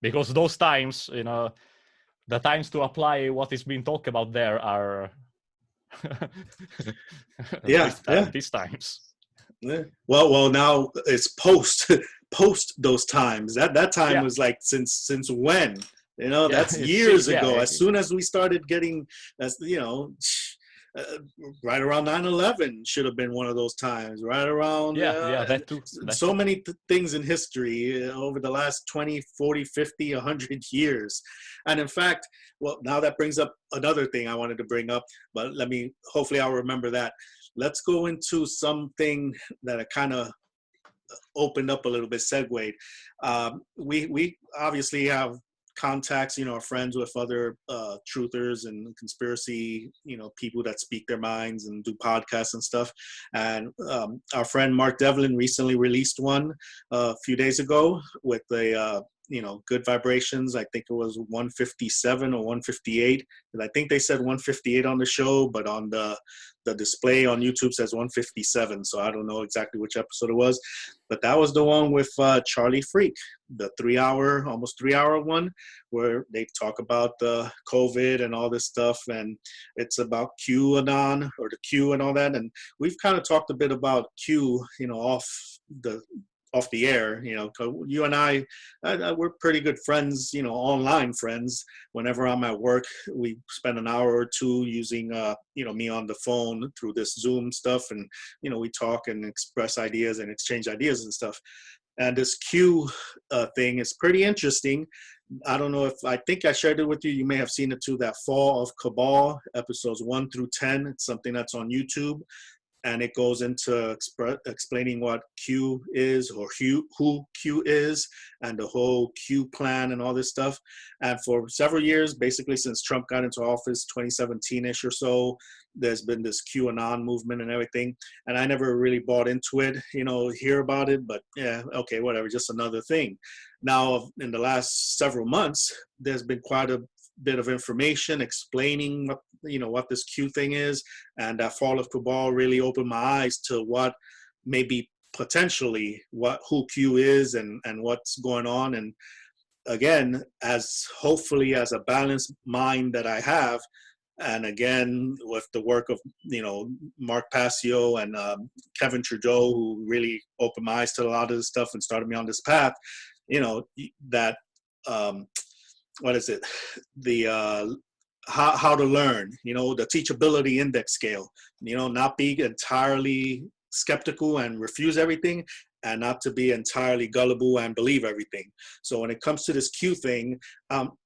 because those times, the times to apply what is being talked about there are these times. Yeah. Well, now it's post those times. That time was like since when? That's years ago. As soon as we started getting, right around 9/11 should have been one of those times. Right around that too. So many things in history over the last 20, 40, 50, 100 years. And in fact, well, now that brings up another thing I wanted to bring up, but hopefully I'll remember that. Let's go into something that I kind of opened up a little bit, segued. We obviously have contacts, are friends with other truthers and conspiracy, people that speak their minds and do podcasts and stuff. And our friend Mark Devlin recently released one a few days ago with a good vibrations. I think it was 157 or 158. And I think they said 158 on the show, but on the display on YouTube says 157. So I don't know exactly which episode it was, but that was the one with Charlie Freak, the almost 3 hour one, where they talk about the COVID and all this stuff. And it's about QAnon or the Q and all that. And we've kind of talked a bit about Q, off the air, you and I we're pretty good friends, online friends. Whenever I'm at work, we spend an hour or two using, me on the phone through this Zoom stuff. And, we talk and express ideas and exchange ideas and stuff. And this Q thing is pretty interesting. I don't know I think I shared it with you. You may have seen it too, that Fall of Cabal, episodes 1 through 10. It's something that's on YouTube. and it goes into explaining what Q is, or who Q is, and the whole Q plan and all this stuff. And for several years, basically since Trump got into office, 2017-ish or so, there's been this QAnon movement and everything. And I never really bought into it, hear about it, but yeah, okay, whatever, just another thing. Now, in the last several months, there's been quite a bit of information explaining what this Q thing is, and that fall of cabal really opened my eyes to what maybe potentially who Q is and what's going on. And again, as hopefully as a balanced mind that I have, and again with the work of Mark Passio and Kevin Trudeau, who really opened my eyes to a lot of this stuff and started me on this path, that what is it, the how to learn, the teachability index scale, not be entirely skeptical and refuse everything, and not to be entirely gullible and believe everything. So when it comes to this Q thing,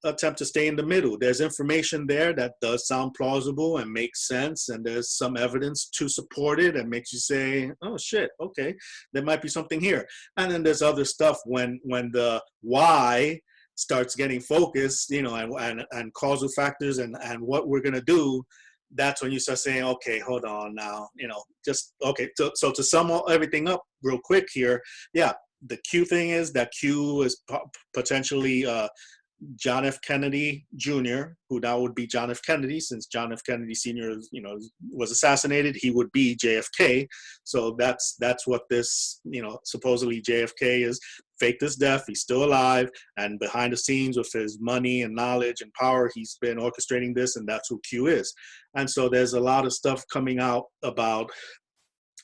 attempt to stay in the middle. There's information there that does sound plausible and makes sense, and there's some evidence to support it and makes you say, oh shit, okay, there might be something here. And then there's other stuff when the why starts getting focused, and causal factors and what we're gonna do. That's when you start saying, okay, hold on now, just okay. So to sum everything up real quick here, yeah, the Q thing is that Q is potentially John F. Kennedy Jr., who now would be John F. Kennedy, since John F. Kennedy Sr. Was assassinated, he would be JFK. So that's what this, supposedly JFK is, faked his death. He's still alive, and behind the scenes with his money and knowledge and power, he's been orchestrating this, and that's who Q is. And so there's a lot of stuff coming out about,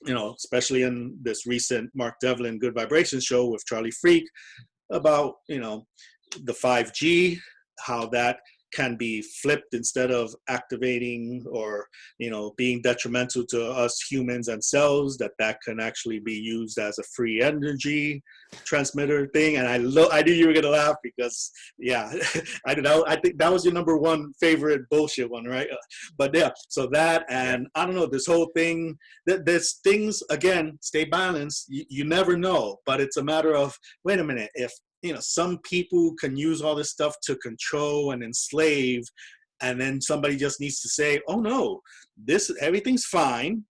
especially in this recent Mark Devlin Good Vibrations show with Charlie Freak, about, the 5G, how that can be flipped instead of activating or being detrimental to us humans and cells, that can actually be used as a free energy transmitter thing. And I knew you were gonna laugh because yeah, I think that was your number one favorite bullshit one, right? But yeah, so that, and I don't know, this whole thing, there's things, again, stay balanced. You never know, but it's a matter of, wait a minute, if some people can use all this stuff to control and enslave, and then somebody just needs to say, oh no, everything's fine,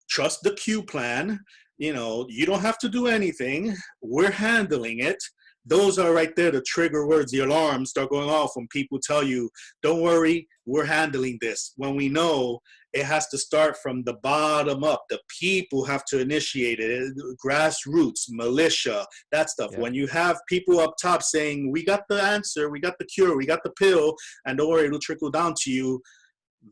trust the Q plan, you don't have to do anything, we're handling it. Those are right there, the trigger words. The alarms start going off when people tell you, don't worry, we're handling this, when we know it has to start from the bottom up. The people have to initiate it, grassroots, militia, that stuff. Yeah. When you have people up top saying, we got the answer, we got the cure, we got the pill, and don't worry, it'll trickle down to you,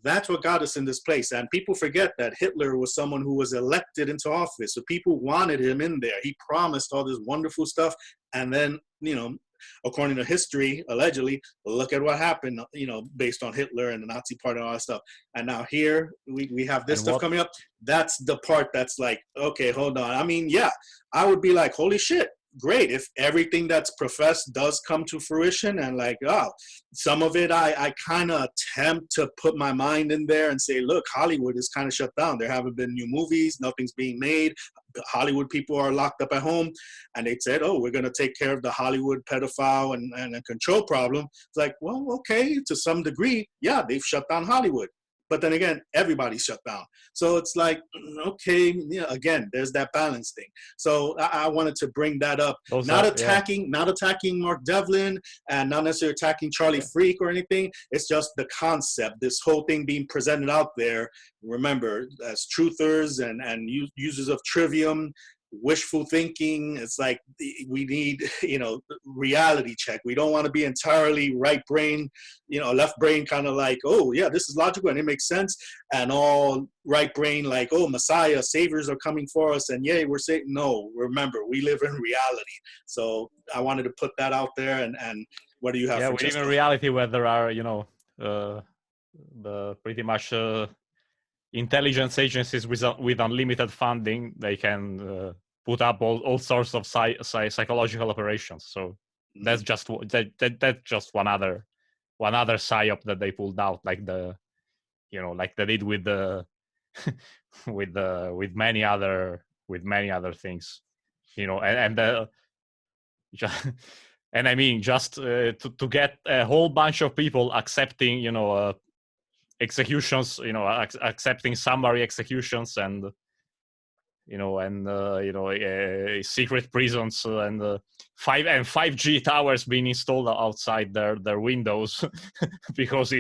that's what got us in this place. And people forget that Hitler was someone who was elected into office. So people wanted him in there. He promised all this wonderful stuff. And then, according to history, allegedly, look at what happened, based on Hitler and the Nazi Party and all that stuff. And now here we have this stuff coming up. That's the part that's like, okay, hold on. I mean, yeah, I would be like, holy shit, great if everything that's professed does come to fruition. And like, some of it I kind of attempt to put my mind in there and say, look, Hollywood is kind of shut down. There haven't been new movies, nothing's being made. Hollywood people are locked up at home, and they said, oh, we're going to take care of the Hollywood pedophile and control problem. It's like, well, okay, to some degree, yeah, they've shut down Hollywood. But then again, everybody's shut down. So it's like, okay, yeah, again, there's that balance thing. So I wanted to bring that up. Not attacking Mark Devlin, and not necessarily attacking Charlie Freak or anything. It's just the concept, this whole thing being presented out there. Remember, as truthers and users of trivium, wishful thinking, it's like we need, reality check. We don't want to be entirely right brain, left brain kind of like, oh yeah, this is logical and it makes sense, and all right brain like, oh, Messiah, saviors are coming for us, and yay, we're saying no. Remember, we live in reality. So I wanted to put that out there. And what do you have? Yeah, we live in reality where there are, the pretty much intelligence agencies with unlimited funding. They can put up all sorts of psychological operations. So that's just that's just one other psyop that they pulled out, like like they did with the with many other things, and and I mean, just to get a whole bunch of people accepting, executions, accepting summary executions, and secret prisons, and 5G towers being installed outside their windows because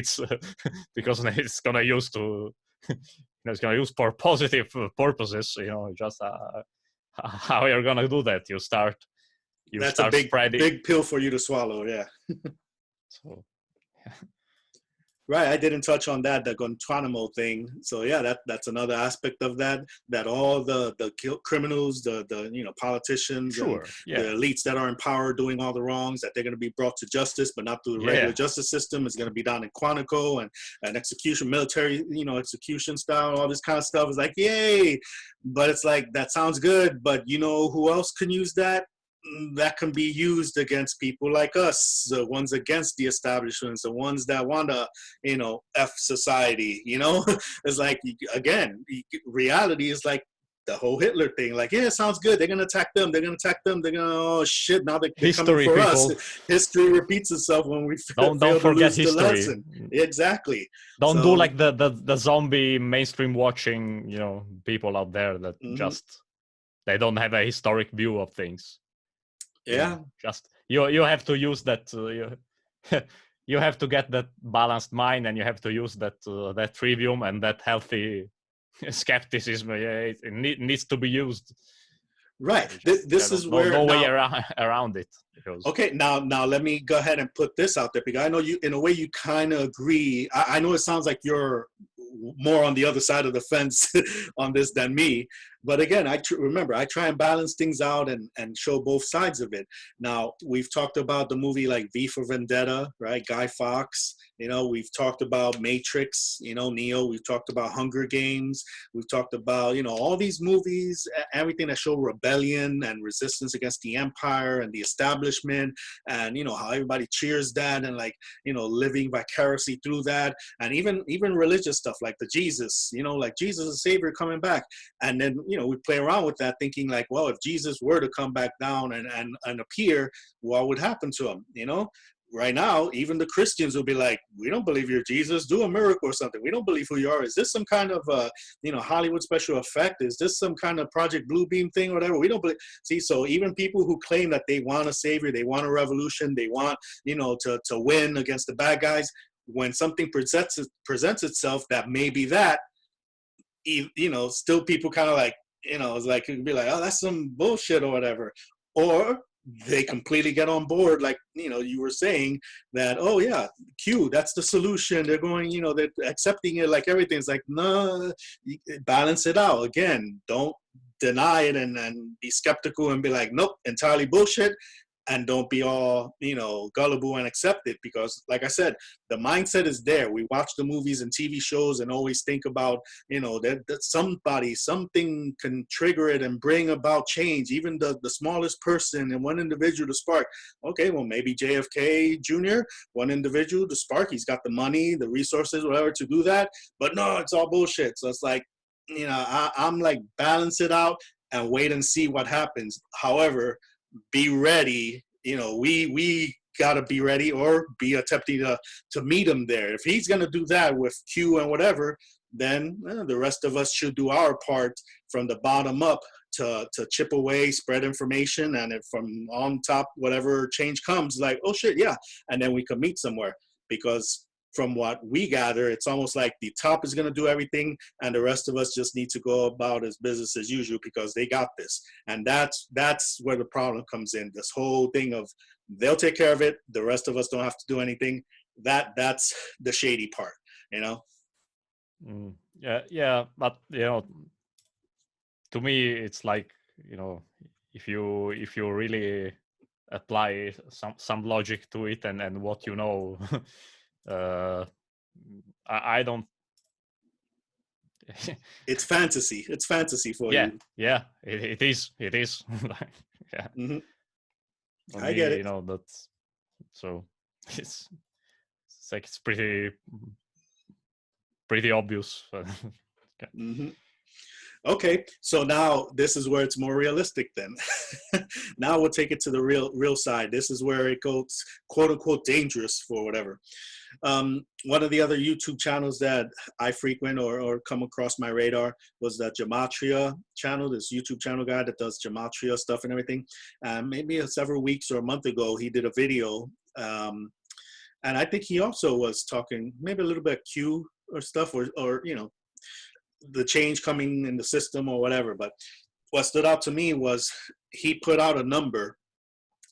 because it's gonna use to it's gonna use for positive purposes. Just how you're gonna do that? You start That's a spreading. big pill for you to swallow. Yeah. So. Right, I didn't touch on that, the Guantanamo thing. So yeah, that's another aspect of that. That all the criminals, the politicians, sure, and the elites that are in power doing all the wrongs, that they're going to be brought to justice, but not through the regular justice system. It's going to be done in Quantico and execution, military, execution style. All this kind of stuff is like, yay! But it's like, that sounds good, but who else can use that? That can be used against people like us, the ones against the establishments, the ones that want to, F society, It's like, again, reality is like the whole Hitler thing. Like, yeah, it sounds good. They're going to attack them. They're going to attack them. They're going to, oh shit, now they're coming for us. History repeats itself when we fail to lose the lesson. Exactly. Don't do like the zombie mainstream watching, people out there that just, they don't have a historic view of things. Yeah, just you have to use that. You have to get that balanced mind, and you have to use that that trivium and that healthy skepticism. It needs to be used. Right. This is where no way around it. Okay, now let me go ahead and put this out there, because I know you, in a way, you kind of agree. I know it sounds like you're more on the other side of the fence on this than me. But again, remember, I try and balance things out and show both sides of it. Now, we've talked about the movie like V for Vendetta, right? Guy Fawkes. We've talked about Matrix, Neo. We've talked about Hunger Games. We've talked about, all these movies, everything that show rebellion and resistance against the empire and the establishment, and, how everybody cheers that, and like, living vicariously through that. And even religious stuff like the Jesus, like Jesus is Savior coming back. And then, we play around with that, thinking like, well, if Jesus were to come back down and appear, what would happen to him? Right now, even the Christians will be like, we don't believe you're Jesus. Do a miracle or something. We don't believe who you are. Is this some kind of, Hollywood special effect? Is this some kind of Project Bluebeam thing or whatever? We don't believe. See, so even people who claim that they want a savior, they want a revolution, they want, to win against the bad guys, when something presents itself that may be that, still people kind of like, it's like, it could be like, oh, that's some bullshit or whatever. Or they completely get on board, like, you were saying that, oh yeah, Q, that's the solution. They're going, they're accepting it like everything's like, no, balance it out. Again, don't deny it and be skeptical and be like, nope, entirely bullshit. And don't be all, gullible and accept it, because like I said, the mindset is there. We watch the movies and TV shows and always think about, that something can trigger it and bring about change, even the smallest person and one individual to spark. Okay, well, maybe JFK Jr., one individual to spark. He's got the money, the resources, whatever to do that. But no, it's all bullshit. So it's like, I'm like, balance it out and wait and see what happens. However, be ready, we got to be ready, or be attempting to meet him there. If he's going to do that with Q and whatever, then the rest of us should do our part from the bottom up to chip away, spread information, and if from on top, whatever change comes, like, oh shit, yeah, and then we can meet somewhere. Because from what we gather, it's almost like the top is going to do everything, and the rest of us just need to go about as business as usual, because they got this. And that's where the problem comes in. This whole thing of, they'll take care of it, the rest of us don't have to do anything. That's the shady part, Yeah, but to me, it's like, if you really apply some logic to it, and what I don't. It's fantasy. It's fantasy for you. Yeah, it is. Yeah. Mm-hmm. I get it. That's so. It's like, it's pretty obvious. Mm-hmm. Okay, so now this is where it's more realistic then. Now we'll take it to the real side. This is where it goes quote unquote dangerous for whatever. One of the other YouTube channels that I frequent or come across my radar was the Gematria channel, this YouTube channel guy that does Gematria stuff and everything. Maybe several weeks or a month ago, he did a video. And I think he also was talking maybe a little bit Q or stuff or you know, the change coming in the system or whatever. But what stood out to me was he put out a number.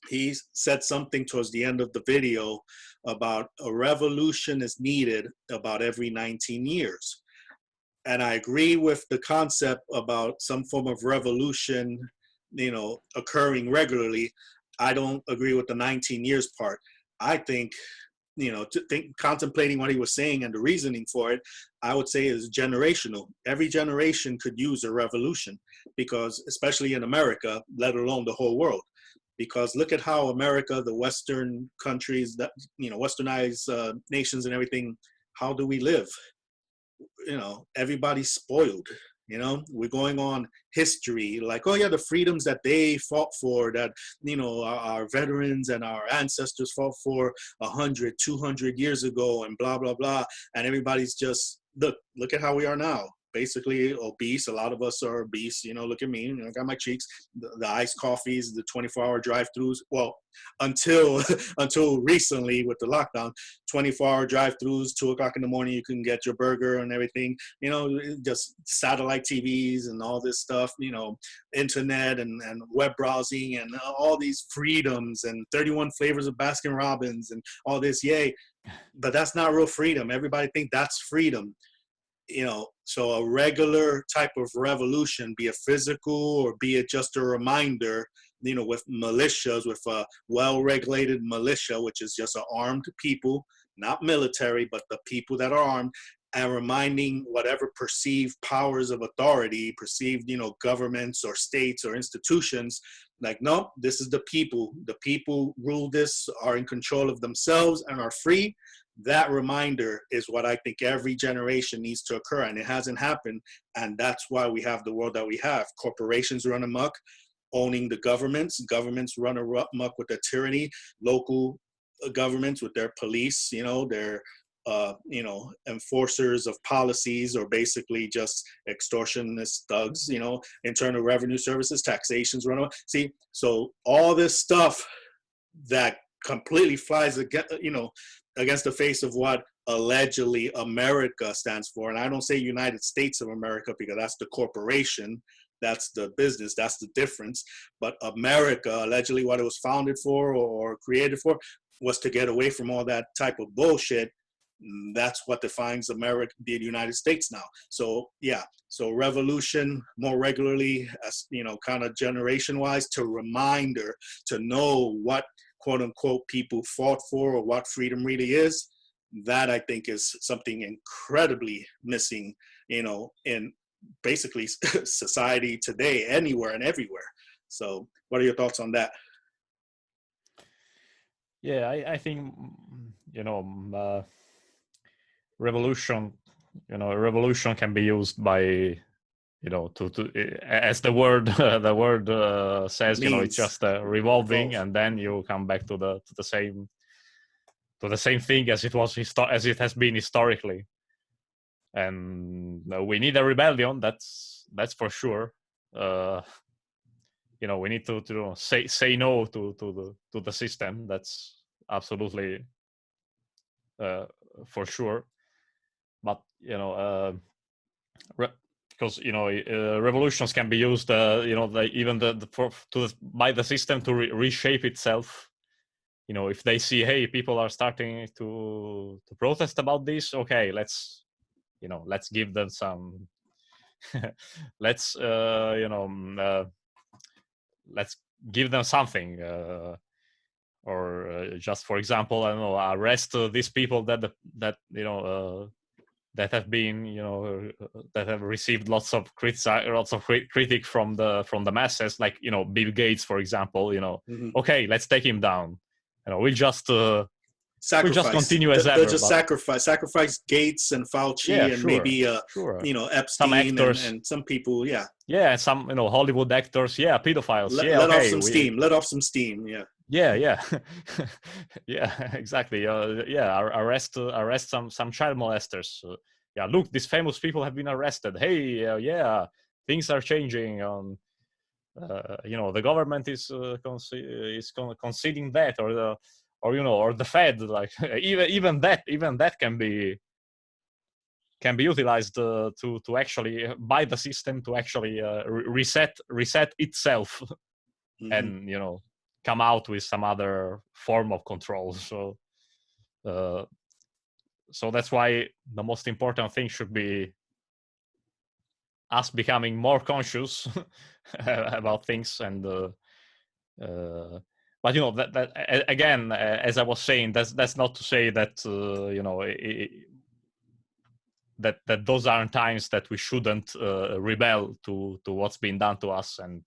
He said something towards the end of the video about a revolution is needed about every 19 years. And I agree with the concept about some form of revolution, you know, occurring regularly. I don't agree with the 19 years part. I think, you know, contemplating what he was saying and the reasoning for it, I would say is generational. Every generation could use a revolution because, especially in America, let alone the whole world, because look at how America, the Western countries, that, you know, westernized nations and everything, how do we live? You know, everybody's spoiled. You know, we're going on history like, oh yeah, the freedoms that they fought for, that, you know, our veterans and our ancestors fought for 100, 200 years ago, and blah blah blah. And everybody's just look at how we are now, basically obese. A lot of us are obese. You know, look at me. You know, I got my cheeks. The iced coffees, the 24-hour drive-throughs. Well, until until recently with the lockdown, 24-hour drive-throughs. 2:00 in the morning, you can get your burger and everything. You know, just satellite TVs and all this stuff. You know, internet and web browsing and all these freedoms and 31 flavors of Baskin Robbins and all this. Yay! But that's not real freedom. Everybody think that's freedom. You know, so a regular type of revolution, be it physical or be it just a reminder, you know, with militias, with a well-regulated militia, which is just armed people, not military, but the people that are armed, and reminding whatever perceived powers of authority, perceived, you know, governments or states or institutions, like, no, this is the people. The people rule this, are in control of themselves and are free. That reminder is what I think every generation needs to occur, and it hasn't happened. And that's why we have the world that we have. Corporations run amok, owning the governments. Governments run amok with their tyranny. Local governments with their police, you know, their you know, enforcers of policies, or basically just extortionist thugs. You know, internal revenue services, taxations run amok. See, so all this stuff that completely flies against, you know, against the face of what allegedly America stands for. And I don't say United States of America because that's the corporation, that's the business, that's the difference. But America, allegedly what it was founded for or created for, was to get away from all that type of bullshit. That's what defines America, the United States now. So yeah, so revolution more regularly, as you know, kind of generation wise, to reminder, to know what quote unquote people fought for or what freedom really is. That I think is something incredibly missing, you know, in basically society today, anywhere and everywhere. So what are your thoughts on that? Yeah, I think, you know, revolution, you know, revolution can be used by, you know, to as the word the word says, you know, it's just revolving, and then you come back to the same thing as it was as it has been historically. And we need a rebellion, that's for sure. You know, we need to say no to the system. That's absolutely for sure. But you know, because you know, revolutions can be used, you know, even by the system to reshape itself. You know, if they see, hey, people are starting to protest about this, okay, let's give them some let's you know, let's give them something, or just for example, I don't know, arrest these people that you know, that have been, you know, that have received lots of critique from the masses, like, you know, Bill Gates, for example. You know, okay, let's take him down. You know, we'll just We just sacrifice. continue as They'll ever, just but sacrifice Gates and yeah, Fauci and sure, maybe sure. Some Epstein actors, and some people. Yeah, yeah, and some Hollywood actors, yeah, pedophiles, yeah, let off okay, some steam. Let off some steam. Yeah. yeah, yeah, yeah, exactly. Yeah, arrest some child molesters. Yeah, look, these famous people have been arrested. Hey, yeah, things are changing. The government is conceding that, or the Fed, like even that can be utilized to actually by the system to actually reset itself Mm-hmm. and come out with some other form of control. Uh, so that's why the most important thing should be us becoming more conscious about things. And but that again, as I was saying, that's not to say that that those aren't times that we shouldn't rebel to what's being done to us and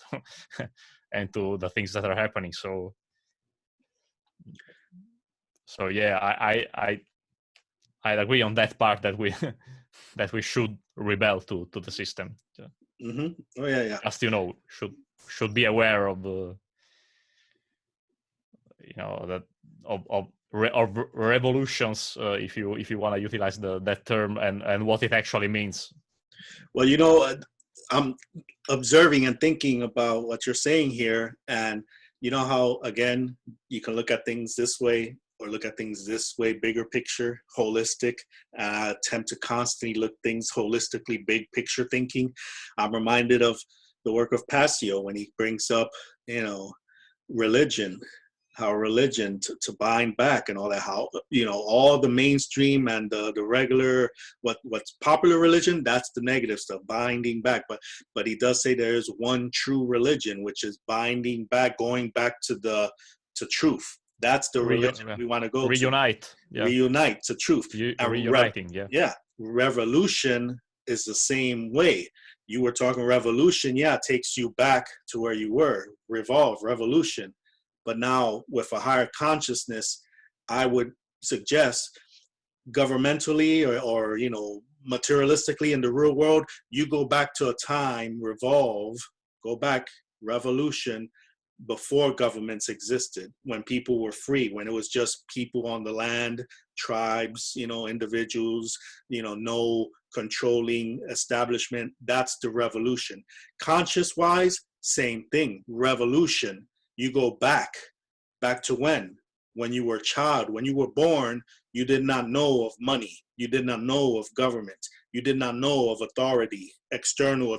and to the things that are happening. So yeah, I agree on that part, that we that we should rebel to the system. Mm-hmm. Oh yeah, yeah. Just should be aware of that of revolutions, if you want to utilize that term, and what it actually means. Well, I'm observing and thinking about what you're saying here, and you know how again you can look at things this way or look at things this way, bigger picture, holistic. Attempt to constantly look things holistically, big picture thinking. I'm reminded of the work of Passio when he brings up, religion, how religion to bind back and all that, how all the mainstream and the regular what's popular religion, that's the negative stuff, binding back. But he does say there is one true religion, which is binding back, going back to truth. That's the religion we want to go reunite. to. Reunite to truth. Reuniting. Yeah, revolution is the same way. You were talking revolution, yeah, it takes you back to where you were. Revolve, revolution. But now with a higher consciousness, I would suggest governmentally or materialistically in the real world, you go back to a time, revolve, go back, revolution, before governments existed, when people were free, when it was just people on the land, tribes, individuals, no controlling establishment. That's the revolution. Conscious wise, same thing. Revolution. You go back to when you were a child, when you were born, you did not know of money. You did not know of government. You did not know of authority, external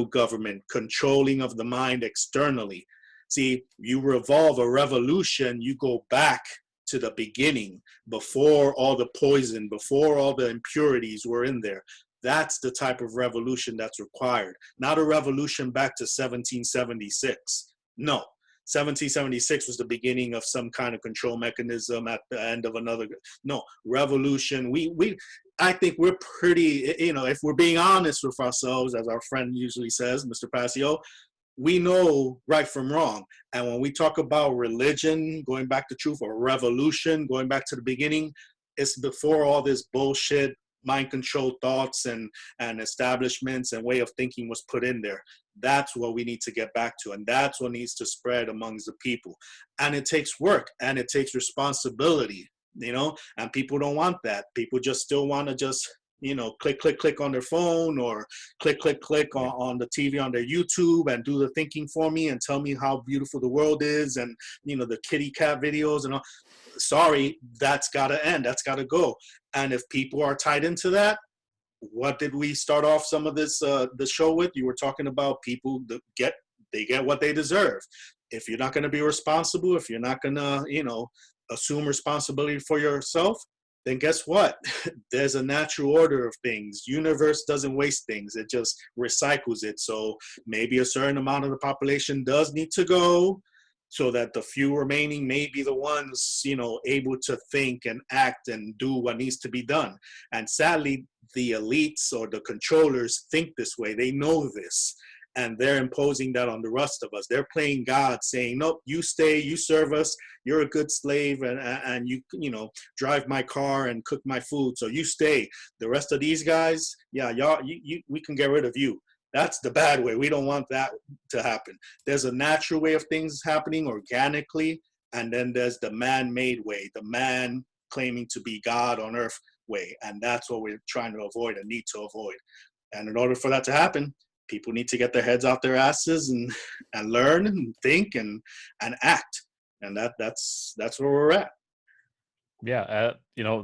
government, controlling of the mind externally. See, you revolve a revolution, you go back to the beginning, before all the poison, before all the impurities were in there. That's the type of revolution that's required. Not a revolution back to 1776. No. 1776 was the beginning of some kind of control mechanism at the end of another. No, revolution. I think we're pretty, if we're being honest with ourselves, as our friend usually says, Mr. Passio, we know right from wrong. And when we talk about religion, going back to truth, or revolution, going back to the beginning, it's before all this bullshit, mind control thoughts and establishments and way of thinking was put in there. That's what we need to get back to. And that's what needs to spread amongst the people. And it takes work and it takes responsibility, and people don't want that. People just still want to just, click on their phone, or click on the TV, on their YouTube, and do the thinking for me and tell me how beautiful the world is, and, the kitty cat videos and all. Sorry, that's got to end. That's got to go. And if people are tied into that, what did we start off some of this the show with? You were talking about people that get what they deserve. If you're not going to be responsible, if you're not going to, assume responsibility for yourself, then guess what? There's a natural order of things. Universe doesn't waste things. It just recycles it. So maybe a certain amount of the population does need to go, so that the few remaining may be the ones, able to think and act and do what needs to be done. And sadly, the elites or the controllers think this way. They know this. and they're imposing that on the rest of us. They're playing God, saying, nope, you stay, you serve us, you're a good slave, and you know, drive my car and cook my food, so you stay. The rest of these guys, yeah, y'all, we can get rid of you. That's the bad way. We don't want that to happen. There's a natural way of things happening organically, and then there's the man-made way, the man claiming to be God on earth way, and that's what we're trying to avoid and need to avoid. And in order for that to happen, people need to get their heads out their asses and learn and think and act, and that's where we're at. Yeah, you know,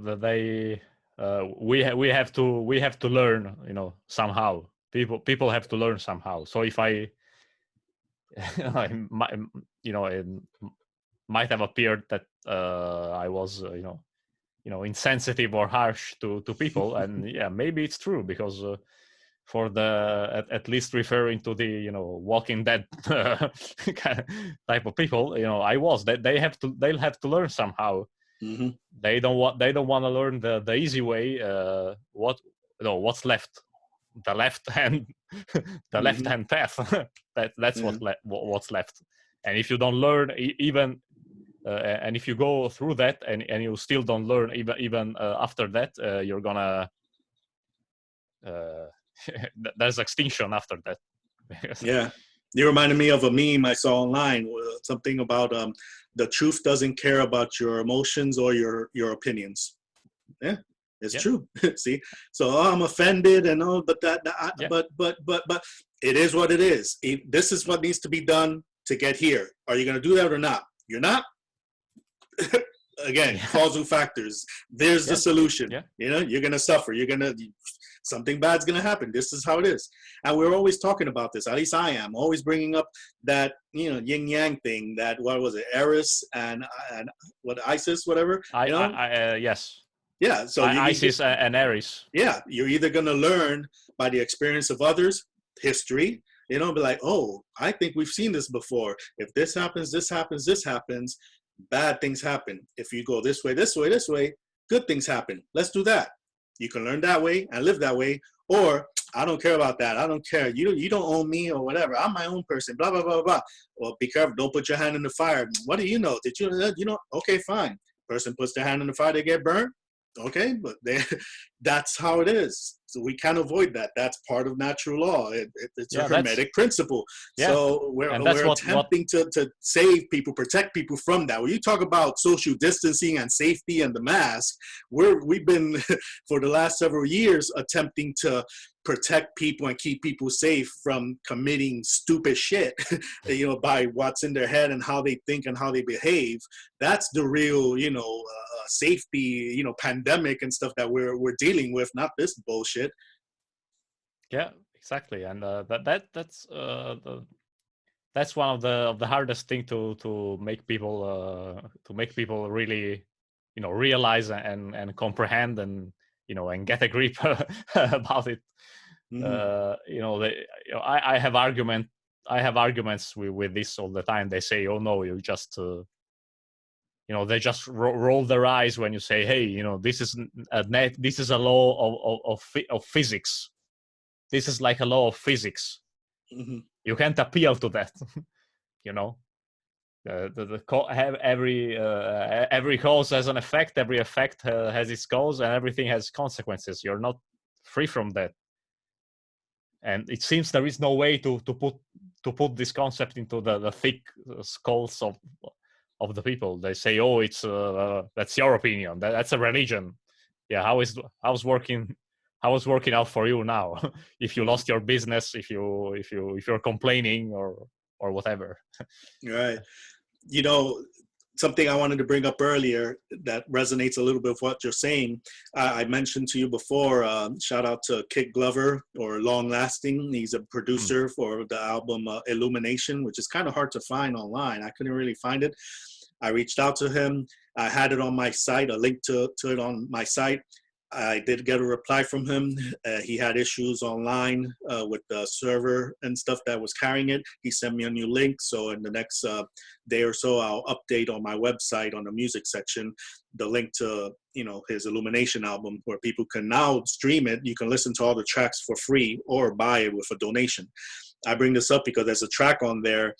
we have to learn, you know, somehow. People have to learn somehow. So if I you know, it might have appeared that I was you know, insensitive or harsh to people, and yeah, maybe it's true, because for the at least referring to the, you know, Walking Dead type of people, you know, I was that they'll have to learn somehow. Mm-hmm. They don't want to learn the easy way. What's left, the left hand the left hand path. That's what's left. And if you don't learn even and if you go through that and you still don't learn even after that, you're gonna there's extinction after that. Yeah, you reminded me of a meme I saw online, something about the truth doesn't care about your emotions or your opinions. Yeah, it's true. See, so I'm offended and all, but but it is what it is. This is what needs to be done to get here. Are you going to do that or not? You're not. Again, causal factors. There's the solution. You know, you're going to suffer. Something bad's going to happen. This is how it is. And we're always talking about this. At least I am always bringing up that, you know, yin yang thing, that, what was it? Eris and what, Isis, whatever. Yes. Yeah. So Isis and Aries. Yeah. You're either going to learn by the experience of others, history, you know, be like, oh, I think we've seen this before. If this happens, this happens, this happens, bad things happen. If you go this way, this way, this way, good things happen. Let's do that. You can learn that way and live that way. Or, I don't care about that. I don't care. You don't own me or whatever. I'm my own person. Blah, blah, blah, blah. Well, be careful. Don't put your hand in the fire. What do you know? Did you know? Okay, fine. Person puts their hand in the fire, they get burnt. Okay, but that's how it is. So we can't avoid that. That's part of natural law. It's a hermetic principle. Yeah. So we're attempting to save people, protect people from that. When you talk about social distancing and safety and the mask, we've been for the last several years attempting to protect people and keep people safe from committing stupid shit, you know, by what's in their head and how they think and how they behave. That's the real, you know, safety, you know, pandemic and stuff that we're dealing with, not this bullshit. Yeah, exactly. And that's one of the hardest thing to make people really, you know, realize and comprehend and, you know, and get a grip about it. Mm-hmm. You know, I have arguments with this all the time. They say, oh no, you just you know, they just roll their eyes when you say, hey, you know, this is a law of physics. This is like a law of physics. Mm-hmm. You can't appeal to that. You know, every cause has an effect. Every effect has its cause, and everything has consequences. You're not free from that. And it seems there is no way to put this concept into the thick skulls of the people. They say, oh, it's that's your opinion. That's a religion. Yeah, how's working out for you now? If you lost your business, if you're complaining or whatever. Right. You know, something I wanted to bring up earlier that resonates a little bit with what you're saying. I mentioned to you before, shout out to Kid Glover, or Long Lasting. He's a producer for the album Illumination, which is kind of hard to find online. I couldn't really find it. I reached out to him. I had it on my site, a link to it on my site. I did get a reply from him. He had issues online with the server and stuff that was carrying it. He sent me a new link. So in the next day or so, I'll update on my website on the music section, the link to, you know, his Illumination album, where people can now stream it. You can listen to all the tracks for free or buy it with a donation. I bring this up because there's a track on there.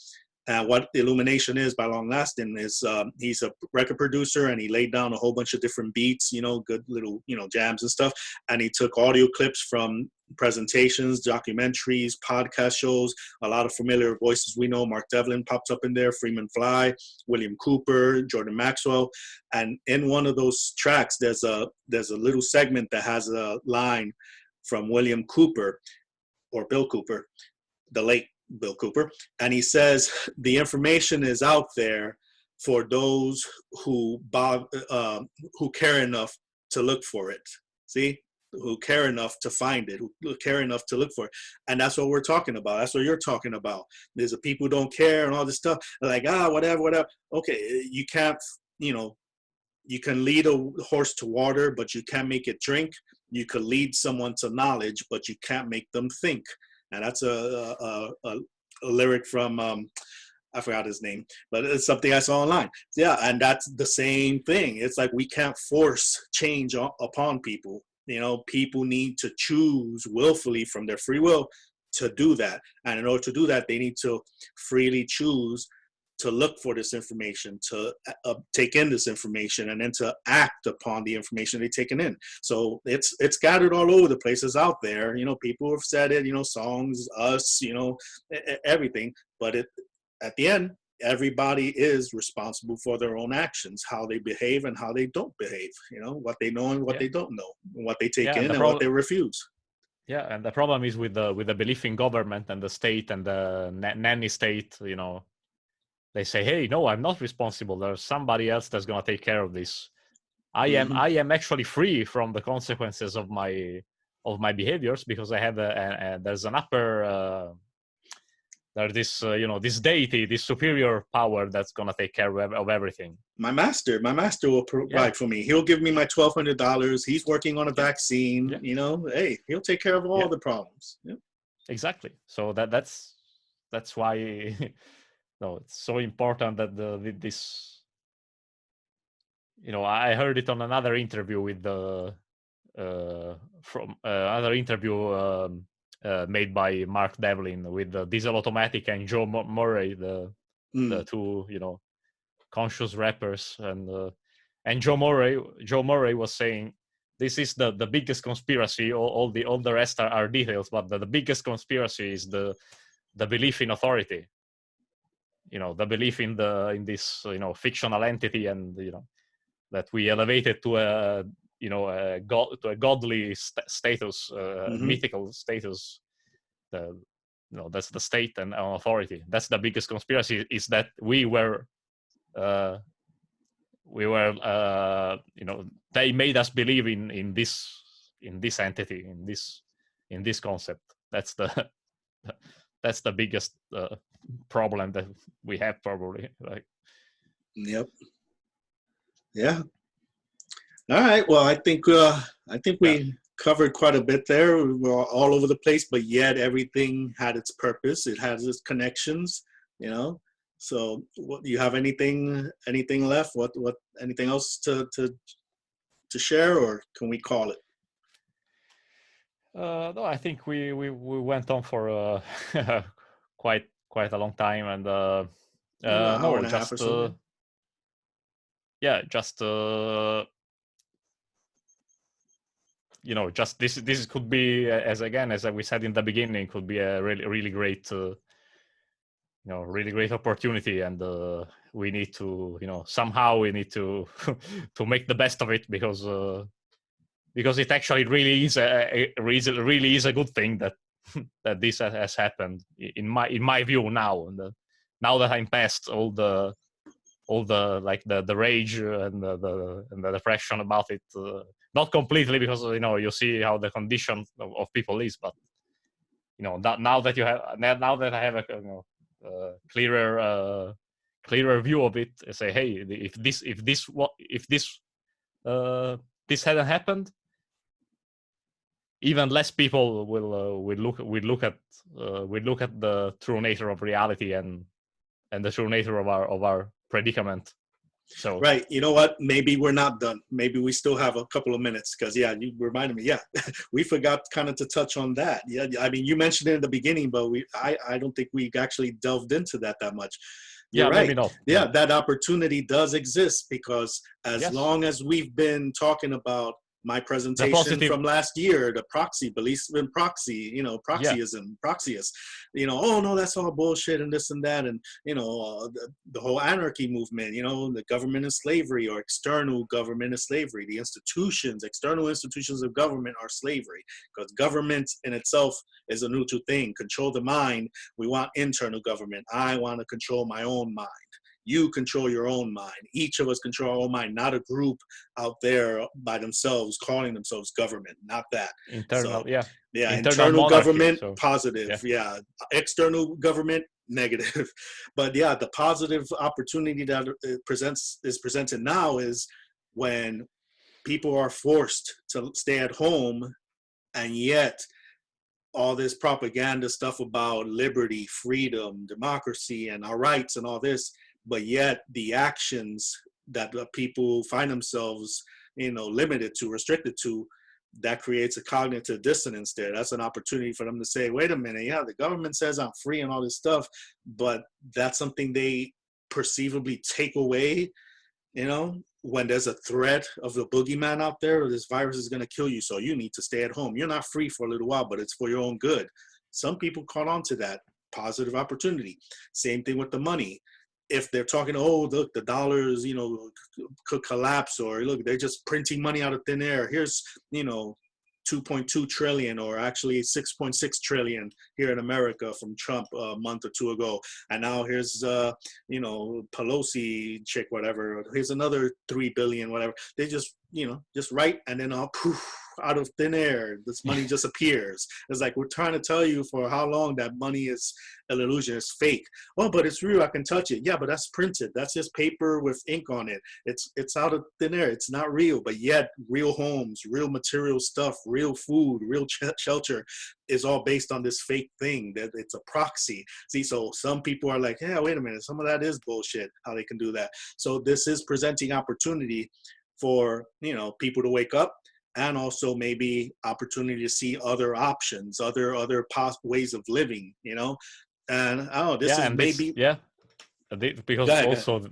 And what Illumination is by Long Lasting is he's a record producer, and he laid down a whole bunch of different beats, good little, jams and stuff. And he took audio clips from presentations, documentaries, podcast shows, a lot of familiar voices we know. Mark Devlin pops up in there, Freeman Fly, William Cooper, Jordan Maxwell. And in one of those tracks, there's a little segment that has a line from William Cooper, or Bill Cooper, the late Bill Cooper, and he says the information is out there for those who care enough to look for it. See, who care enough to find it, who care enough to look for it, and that's what we're talking about. That's what you're talking about. There's a people who don't care and all this stuff. They're like, whatever. Okay, you can't, you can lead a horse to water, but you can't make it drink. You could lead someone to knowledge, but you can't make them think. And that's a lyric from, I forgot his name, but it's something I saw online. Yeah, and that's the same thing. It's like we can't force change upon people. People need to choose willfully from their free will to do that. And in order to do that, they need to freely choose to look for this information, to take in this information, and then to act upon the information they've taken in. So it's scattered all over the places out there. People have said it, songs, us, everything. But at the end, everybody is responsible for their own actions, how they behave and how they don't behave, what they know and what they don't know, what they take in and what they refuse. Yeah, and the problem is with the belief in government and the state and the nanny state, they say, hey, no, I'm not responsible. There's somebody else that's going to take care of this. I am actually free from the consequences of my behaviors, because I have there's an upper there's this this deity, this superior power that's going to take care of everything. My master will provide for me. He'll give me my $1,200. He's working on a vaccine. Hey, he'll take care of all the problems. Yep. Exactly. So that's why no, it's so important that this. I heard it on another interview with made by Mark Devlin with Diesel Automatic and Joe Murray, the two conscious rappers, and Joe Murray was saying this is the biggest conspiracy. All the rest are details, but the biggest conspiracy is the belief in authority. The belief in this fictional entity, and that we elevated to a godly status, mythical status. That's the state and authority. That's the biggest conspiracy, is that we were they made us believe in this entity, in this concept. That's the biggest problem that we have, probably. Yep. Yeah. All right. Well, I think we covered quite a bit there. We were all over the place, but yet everything had its purpose. It has its connections. So, what, you have anything left? What anything else to share, or can we call it? No, I think we went on for quite a long time, and no, just just just this could be, as we said in the beginning, could be a really great really great opportunity, and we need to somehow we need to to make the best of it, because it actually really is a good thing that that this has happened, in my view now. And now that I'm past all the the rage and the depression about it, not completely, because you see how the condition of people is, but now that I have a clearer view of it, I say, hey, if this hadn't happened, even less people will look at the true nature of reality and the true nature of our predicament. So Right. You know what? Maybe we're not done. Maybe we still have a couple of minutes because, yeah, you reminded me. Yeah, we forgot kind of to touch on that. Yeah, I mean, you mentioned it in the beginning, but I don't think we actually delved into that much. You're yeah, maybe right. not. Yeah, that opportunity does exist because as Yes, long as we've been talking about my the presentation positive. from last year, the proxy beliefs in proxy, Yeah, proxyism, proxyist, oh no, that's all bullshit and this and that, and the whole anarchy movement, the government is slavery or external government is slavery. The institutions, external institutions of government are slavery because government in itself is a neutral thing. Control the mind. We want internal government. I want to control my own mind. You control your own mind. Each of us control our own mind, not a group out there by themselves calling themselves government, not that. internal. So, Yeah, yeah, internal internal monarchy. government, So positive. yeah, Yeah, external government, negative. But yeah, the positive opportunity that is presented now is when people are forced to stay at home, and yet all this propaganda stuff about liberty, freedom, democracy, and our rights and all this, but yet the actions that the people find themselves, limited to, restricted to, that creates a cognitive dissonance there. That's an opportunity for them to say, wait a minute, yeah, the government says I'm free and all this stuff, but that's something they perceivably take away, when there's a threat of the boogeyman out there, or this virus is going to kill you, so you need to stay at home. You're not free for a little while, but it's for your own good. Some people caught on to that positive opportunity. Same thing with the money. If they're talking, oh, look, the dollars, could collapse, or look, they're just printing money out of thin air. Here's, 2.2 trillion, or actually 6.6 trillion here in America from Trump a month or two ago. And now here's, Pelosi chick, whatever. Here's another 3 billion, whatever. They just write, and then poof, out of thin air, this money just appears. It's like, we're trying to tell you for how long that money is an illusion, it's fake. Oh, but it's real, I can touch it. Yeah, but that's printed. That's just paper with ink on it. It's out of thin air. It's not real, but yet real homes, real material stuff, real food, real shelter is all based on this fake thing that it's a proxy. See, so some people are like, yeah, wait a minute, some of that is bullshit, how they can do that. So this is presenting opportunity for, people to wake up, and also maybe opportunity to see other options, other ways of living, And I don't know, this yeah, is and this, maybe. yeah, Go because ahead, go ahead. also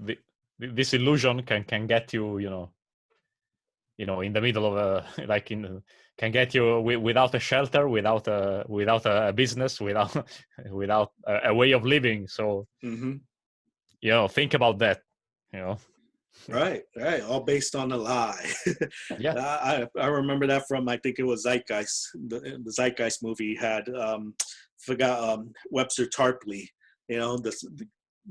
this illusion can get you, in the middle of like can get you without a shelter, without a business, without without a way of living. So Mm-hmm. think about that. You know, Right. All based on a lie. yeah, I remember that from, I think it was Zeitgeist. The Zeitgeist movie had forgot Webster Tarpley.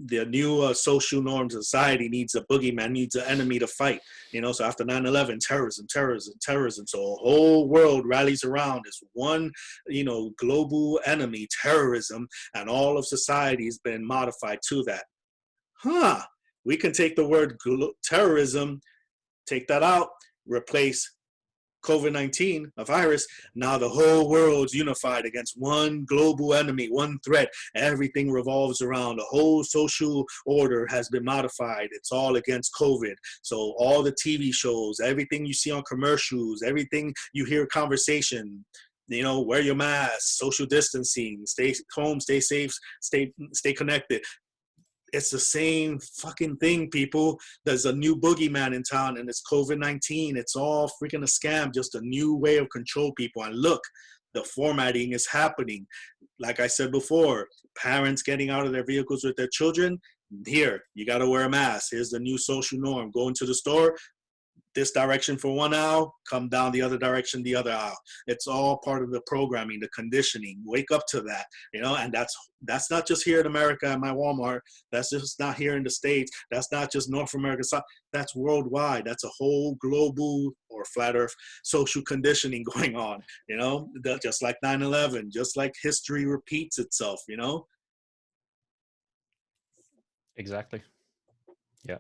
The new social norms of society needs a boogeyman, needs an enemy to fight. So after 9/11, terrorism, terrorism, terrorism. So a whole world rallies around this one, global enemy, terrorism, and all of society has been modified to that. We can take the word terrorism, take that out, replace COVID-19, a virus. Now the whole world's unified against one global enemy, one threat. Everything revolves around. The whole social order has been modified. It's all against COVID. So all the TV shows, everything you see on commercials, everything you hear conversation, wear your mask, social distancing, stay home, stay safe, stay connected. It's the same fucking thing, people. There's a new boogeyman in town, and it's COVID-19. It's all freaking a scam, just a new way of control people. And look, the formatting is happening. Like I said before, parents getting out of their vehicles with their children. Here, you got to wear a mask. Here's the new social norm. Go into the store, this direction for one aisle, come down the other direction, the other aisle. It's all part of the programming, the conditioning. Wake up to that, and that's not just here in America at my Walmart. That's just not here in the States. That's not just North America. That's worldwide. That's a whole global or flat earth social conditioning going on, just like 9/11, just like history repeats itself, exactly. Yeah.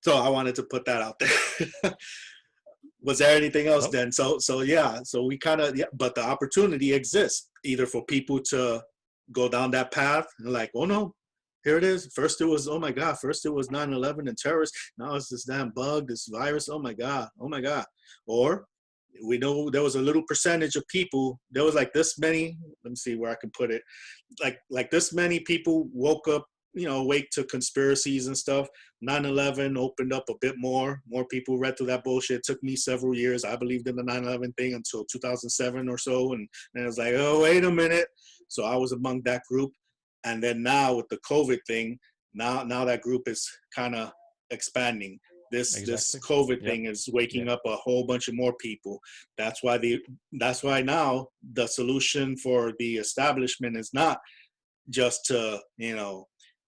So I wanted to put that out there. Was there anything else No. then? So yeah, so we kind of, but the opportunity exists either for people to go down that path and like, oh no, Here it is. First it was, oh my God, first it was 9/11 and terrorists. Now it's this damn bug, this virus. Oh my God, oh my God. Or we know there was a little percentage of people, there was like this many, let me see where I can put it. Like this many people woke up, awake to conspiracies and stuff. 9/11 opened up a bit more people read through that bullshit. It took me several years. I believed in the 9/11 thing until 2007 or so, and I was like, oh, wait a minute. So I was among that group. And then now with the COVID thing, now that group is kind of expanding. This Exactly. COVID Yeah. thing is waking Yeah. up a whole bunch of more people. That's why now the solution for the establishment is not just to,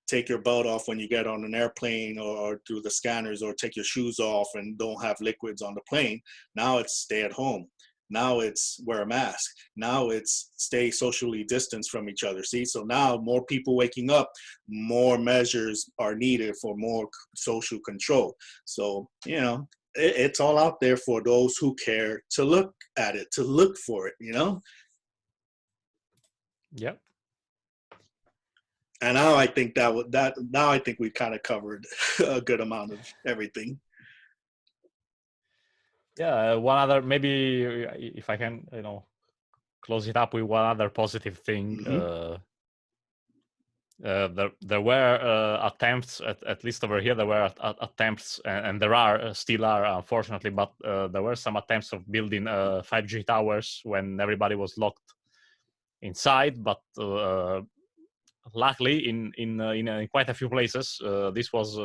take your belt off when you get on an airplane, or through the scanners, or take your shoes off and don't have liquids on the plane. Now it's stay at home. Now it's wear a mask. Now it's stay socially distanced from each other. See, so now more people waking up, more measures are needed for more social control. So, it's all out there for those who care to look at it, to look for it, Yeah. And now I think now I think we kind of covered a good amount of everything. Yeah. One other, maybe if I can, close it up with one other positive thing. Mm-hmm. There were attempts, at least over here, there were attempts, and there are still are, unfortunately, but there were some attempts of building 5G towers when everybody was locked inside. But luckily, in quite a few places, this was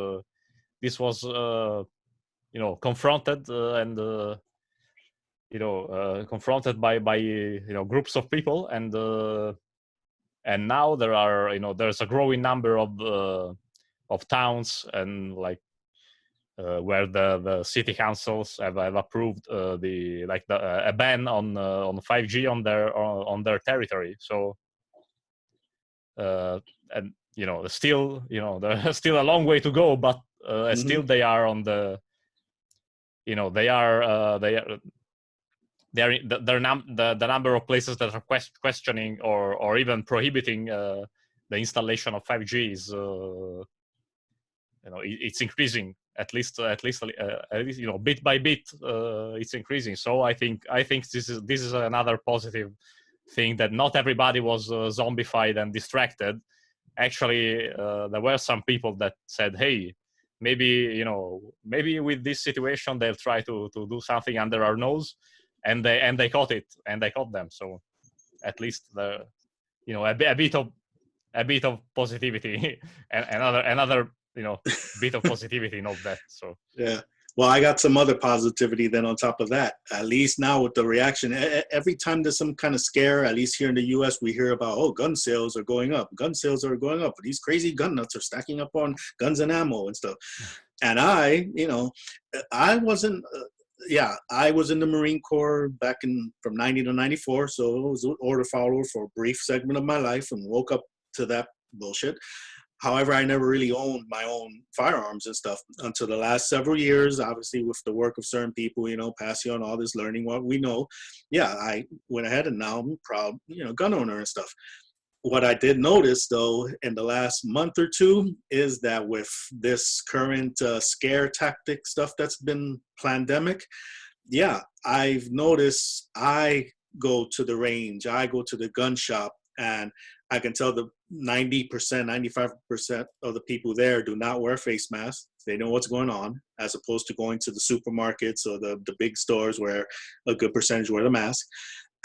confronted and confronted by groups of people, and now there's a growing number of towns and where the city councils have approved a ban on 5G on their territory. So and still there's still a long way to go, but still Mm-hmm. they are on the they are the number of places that are questioning or even prohibiting the installation of 5G is it's increasing, at least bit by bit. It's increasing. So I think this is another positive thing, that not everybody was zombified and distracted. Actually, there were some people that said, hey, maybe with this situation they'll try to do something under our nose, and they caught it, and they caught them. So at least a bit of positivity and another bit of positivity, not that. So Yeah. Well, I got some other positivity then on top of that. At least now with the reaction, every time there's some kind of scare, at least here in the U.S., we hear about, oh, gun sales are going up. Gun sales are going up. These crazy gun nuts are stacking up on guns and ammo and stuff. And I wasn't, I was in the Marine Corps back from 90 to 94. So I was an order follower for a brief segment of my life and woke up to that bullshit. However, I never really owned my own firearms and stuff until the last several years, obviously with the work of certain people, passing on all this learning what we know. Yeah, I went ahead and now I'm a proud, gun owner and stuff. What I did notice though in the last month or two is that with this current scare tactic stuff that's been pandemic, yeah, I've noticed I go to the range, I go to the gun shop, and I can tell the 90%, 95% of the people there do not wear face masks. They know what's going on, as opposed to going to the supermarkets or the big stores where a good percentage wear the mask.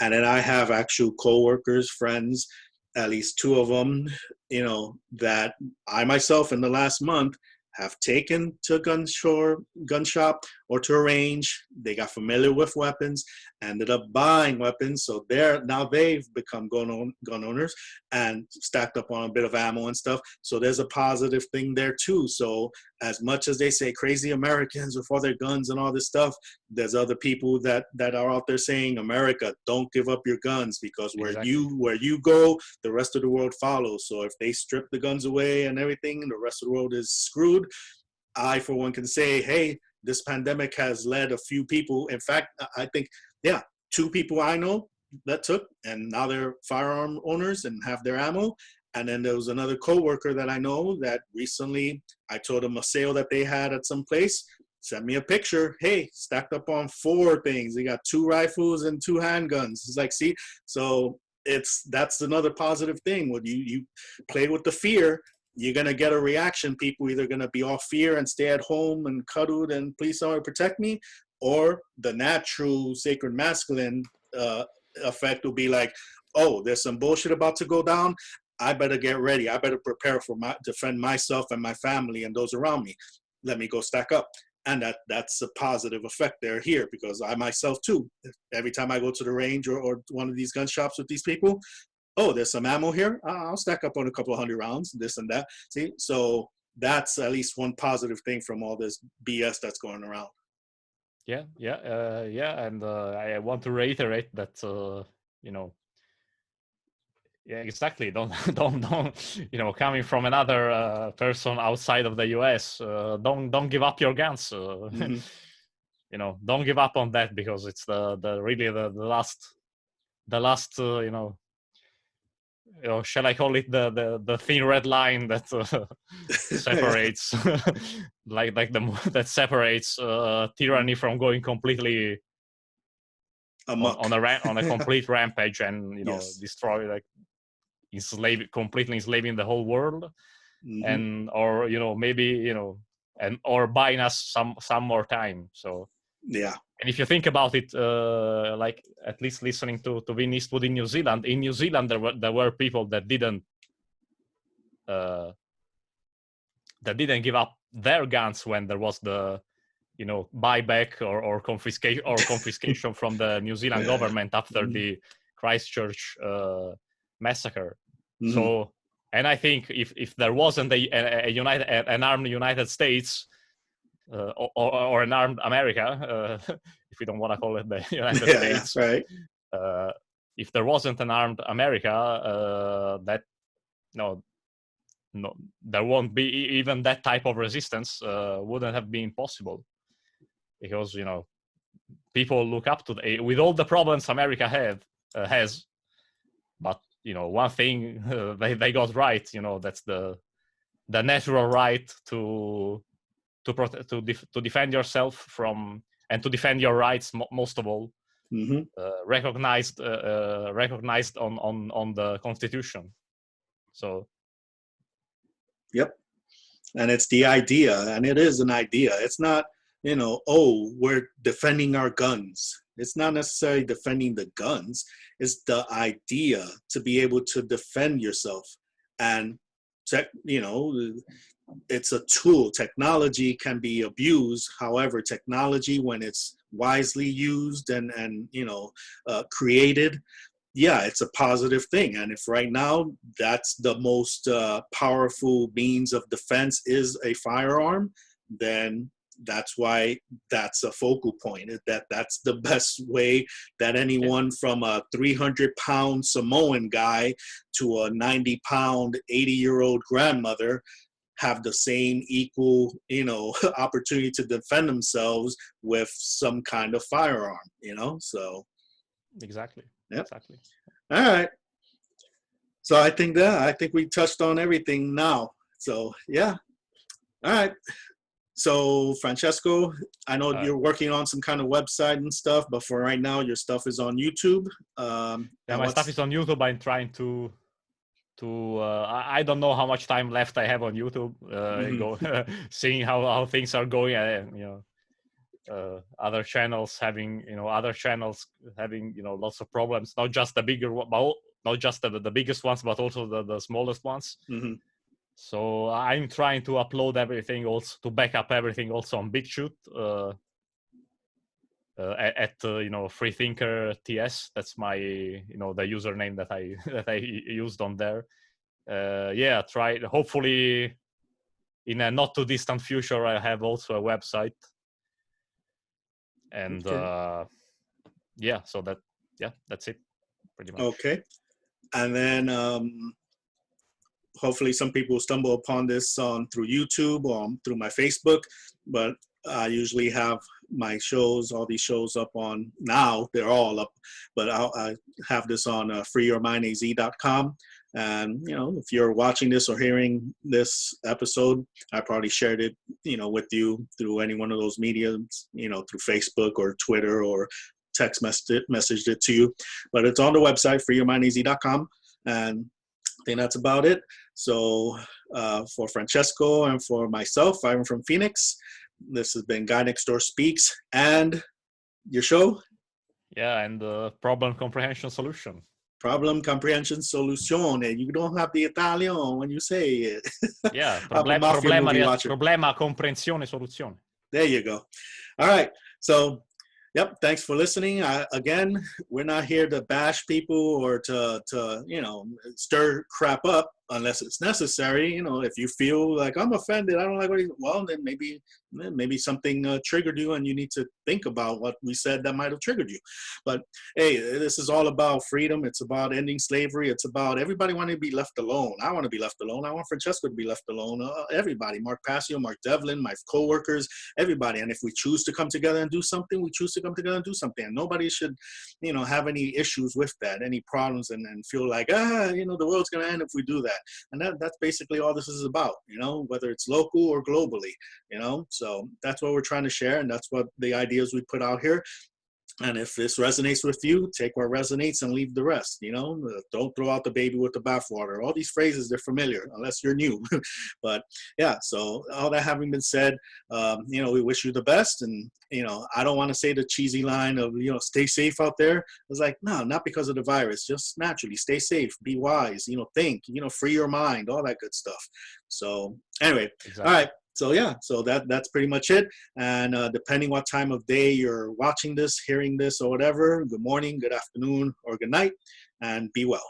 And then I have actual coworkers, friends, at least two of them, that I myself in the last month have taken to a gun shop or to a range. They got familiar with weapons, ended up buying weapons. So they've become gun owners and stacked up on a bit of ammo and stuff. So there's a positive thing there too. So as much as they say crazy Americans with all their guns and all this stuff, there's other people that are out there saying, America, don't give up your guns, because where you go, the rest of the world follows. So if they strip the guns away and everything, the rest of the world is screwed. I, for one, can say, hey, this pandemic has led a few people. In fact, I think, two people I know that took, and now they're firearm owners and have their ammo. And then there was another coworker that I know that recently I told him a sale that they had at some place. Sent me a picture. Hey, stacked up on 4 things. They got 2 rifles and 2 handguns. It's like, see, so that's another positive thing. When you play with the fear, you're gonna get a reaction. People either gonna be all fear and stay at home and cuddled and please somebody protect me, or the natural sacred masculine effect will be like, oh, there's some bullshit about to go down. I better get ready. I better prepare for defend myself and my family and those around me. Let me go stack up. And that's a positive effect there here, because I myself too, every time I go to the range or one of these gun shops with these people, oh, there's some ammo here. I'll stack up on a couple of 100 rounds, this and that. See, so that's at least one positive thing from all this BS that's going around. Yeah, and I want to reiterate that yeah, exactly. Don't, coming from another person outside of the U.S., don't give up your guns. Don't give up on that, because it's the really the last shall I call it the thin red line that separates that separates tyranny from going completely on a complete rampage and yes. destroy, completely enslaving the whole world, and or maybe and or buying us some more time. So yeah. And if you think about it, like at least listening to Vin Eastwood in New Zealand, there were people that didn't give up their guns when there was the buyback or confiscation from the New Zealand government after the Christchurch massacre. So, and I think if there wasn't an armed United States or an armed America, if we don't want to call it the United States, right? If there wasn't an armed America, there won't be even that type of resistance. Wouldn't have been possible, because people look up to with all the problems America has, but one thing they got right. That's the natural right to defend yourself from, and to defend your rights, most of all, recognized on the Constitution. So yep. And it's the idea, and it is an idea. It's not we're defending our guns. It's not necessarily defending the guns. It's the idea to be able to defend yourself. And it's a tool. Technology can be abused. However, technology, when it's wisely used and created, yeah, it's a positive thing. And if right now that's the most powerful means of defense is a firearm, then that's why that's a focal point. That's the best way that anyone from a 300-pound Samoan guy to a 90-pound, 80-year-old grandmother have the same equal, opportunity to defend themselves with some kind of firearm, so. Exactly. Yep. Exactly. All right. So I think we touched on everything now. So yeah. All right. So Francesco, I know you're working on some kind of website and stuff, but for right now, your stuff is on YouTube. My stuff is on YouTube. I'm trying to I don't know how much time left I have on YouTube. Seeing how things are going, other channels having lots of problems. Not just the bigger, not just the biggest ones, but also the smallest ones. So I'm trying to upload everything, also to back up everything, also on BitChute at Freethinker TS. That's my the username that I used on there. Try. Hopefully, in a not too distant future, I have also a website. And so that's it, pretty much. Okay, and then hopefully some people stumble upon this through YouTube or through my Facebook, but I usually have my shows, all these shows up on, now they're all up, but I have this on freeyourmindaz.com. And, if you're watching this or hearing this episode, I probably shared it, with you through any one of those mediums, through Facebook or Twitter, or text messaged it to you. But it's on the website, freeyourmindeasy.com. And I think that's about it. So for Francesco and for myself, I'm from Phoenix. This has been Guy Next Door Speaks, and your show? Yeah, and problem comprehension solution. Problem comprehension soluzione. You don't have the Italian when you say it. Yeah, problema comprensione soluzione. There you go. All right. So, yep. Thanks for listening. Again, we're not here to bash people or to stir crap up unless it's necessary. If you feel like I'm offended, I don't like what well, then maybe something triggered you and you need to think about what we said that might have triggered you. But hey, this is all about freedom. It's about ending slavery. It's about everybody wanting to be left alone. I want to be left alone. I want Francesco to be left alone. Everybody, Mark Passio, Mark Devlin, my coworkers, everybody. And if we choose to come together and do something, we choose to come together and do something. And nobody should, have any issues with that, any problems, and feel like, the world's going to end if we do that. And that's basically all this is about, whether it's local or globally, So that's what we're trying to share, and that's what the ideas we put out here. And if this resonates with you, take what resonates and leave the rest. Don't throw out the baby with the bathwater. All these phrases, they're familiar, unless you're new. But yeah, so all that having been said, we wish you the best. And, I don't want to say the cheesy line of, stay safe out there. It's like, no, not because of the virus. Just naturally stay safe, be wise, think, free your mind, all that good stuff. So anyway, exactly. All right. So yeah, so that's pretty much it. And depending what time of day you're watching this, hearing this, or whatever, good morning, good afternoon, or good night, and be well.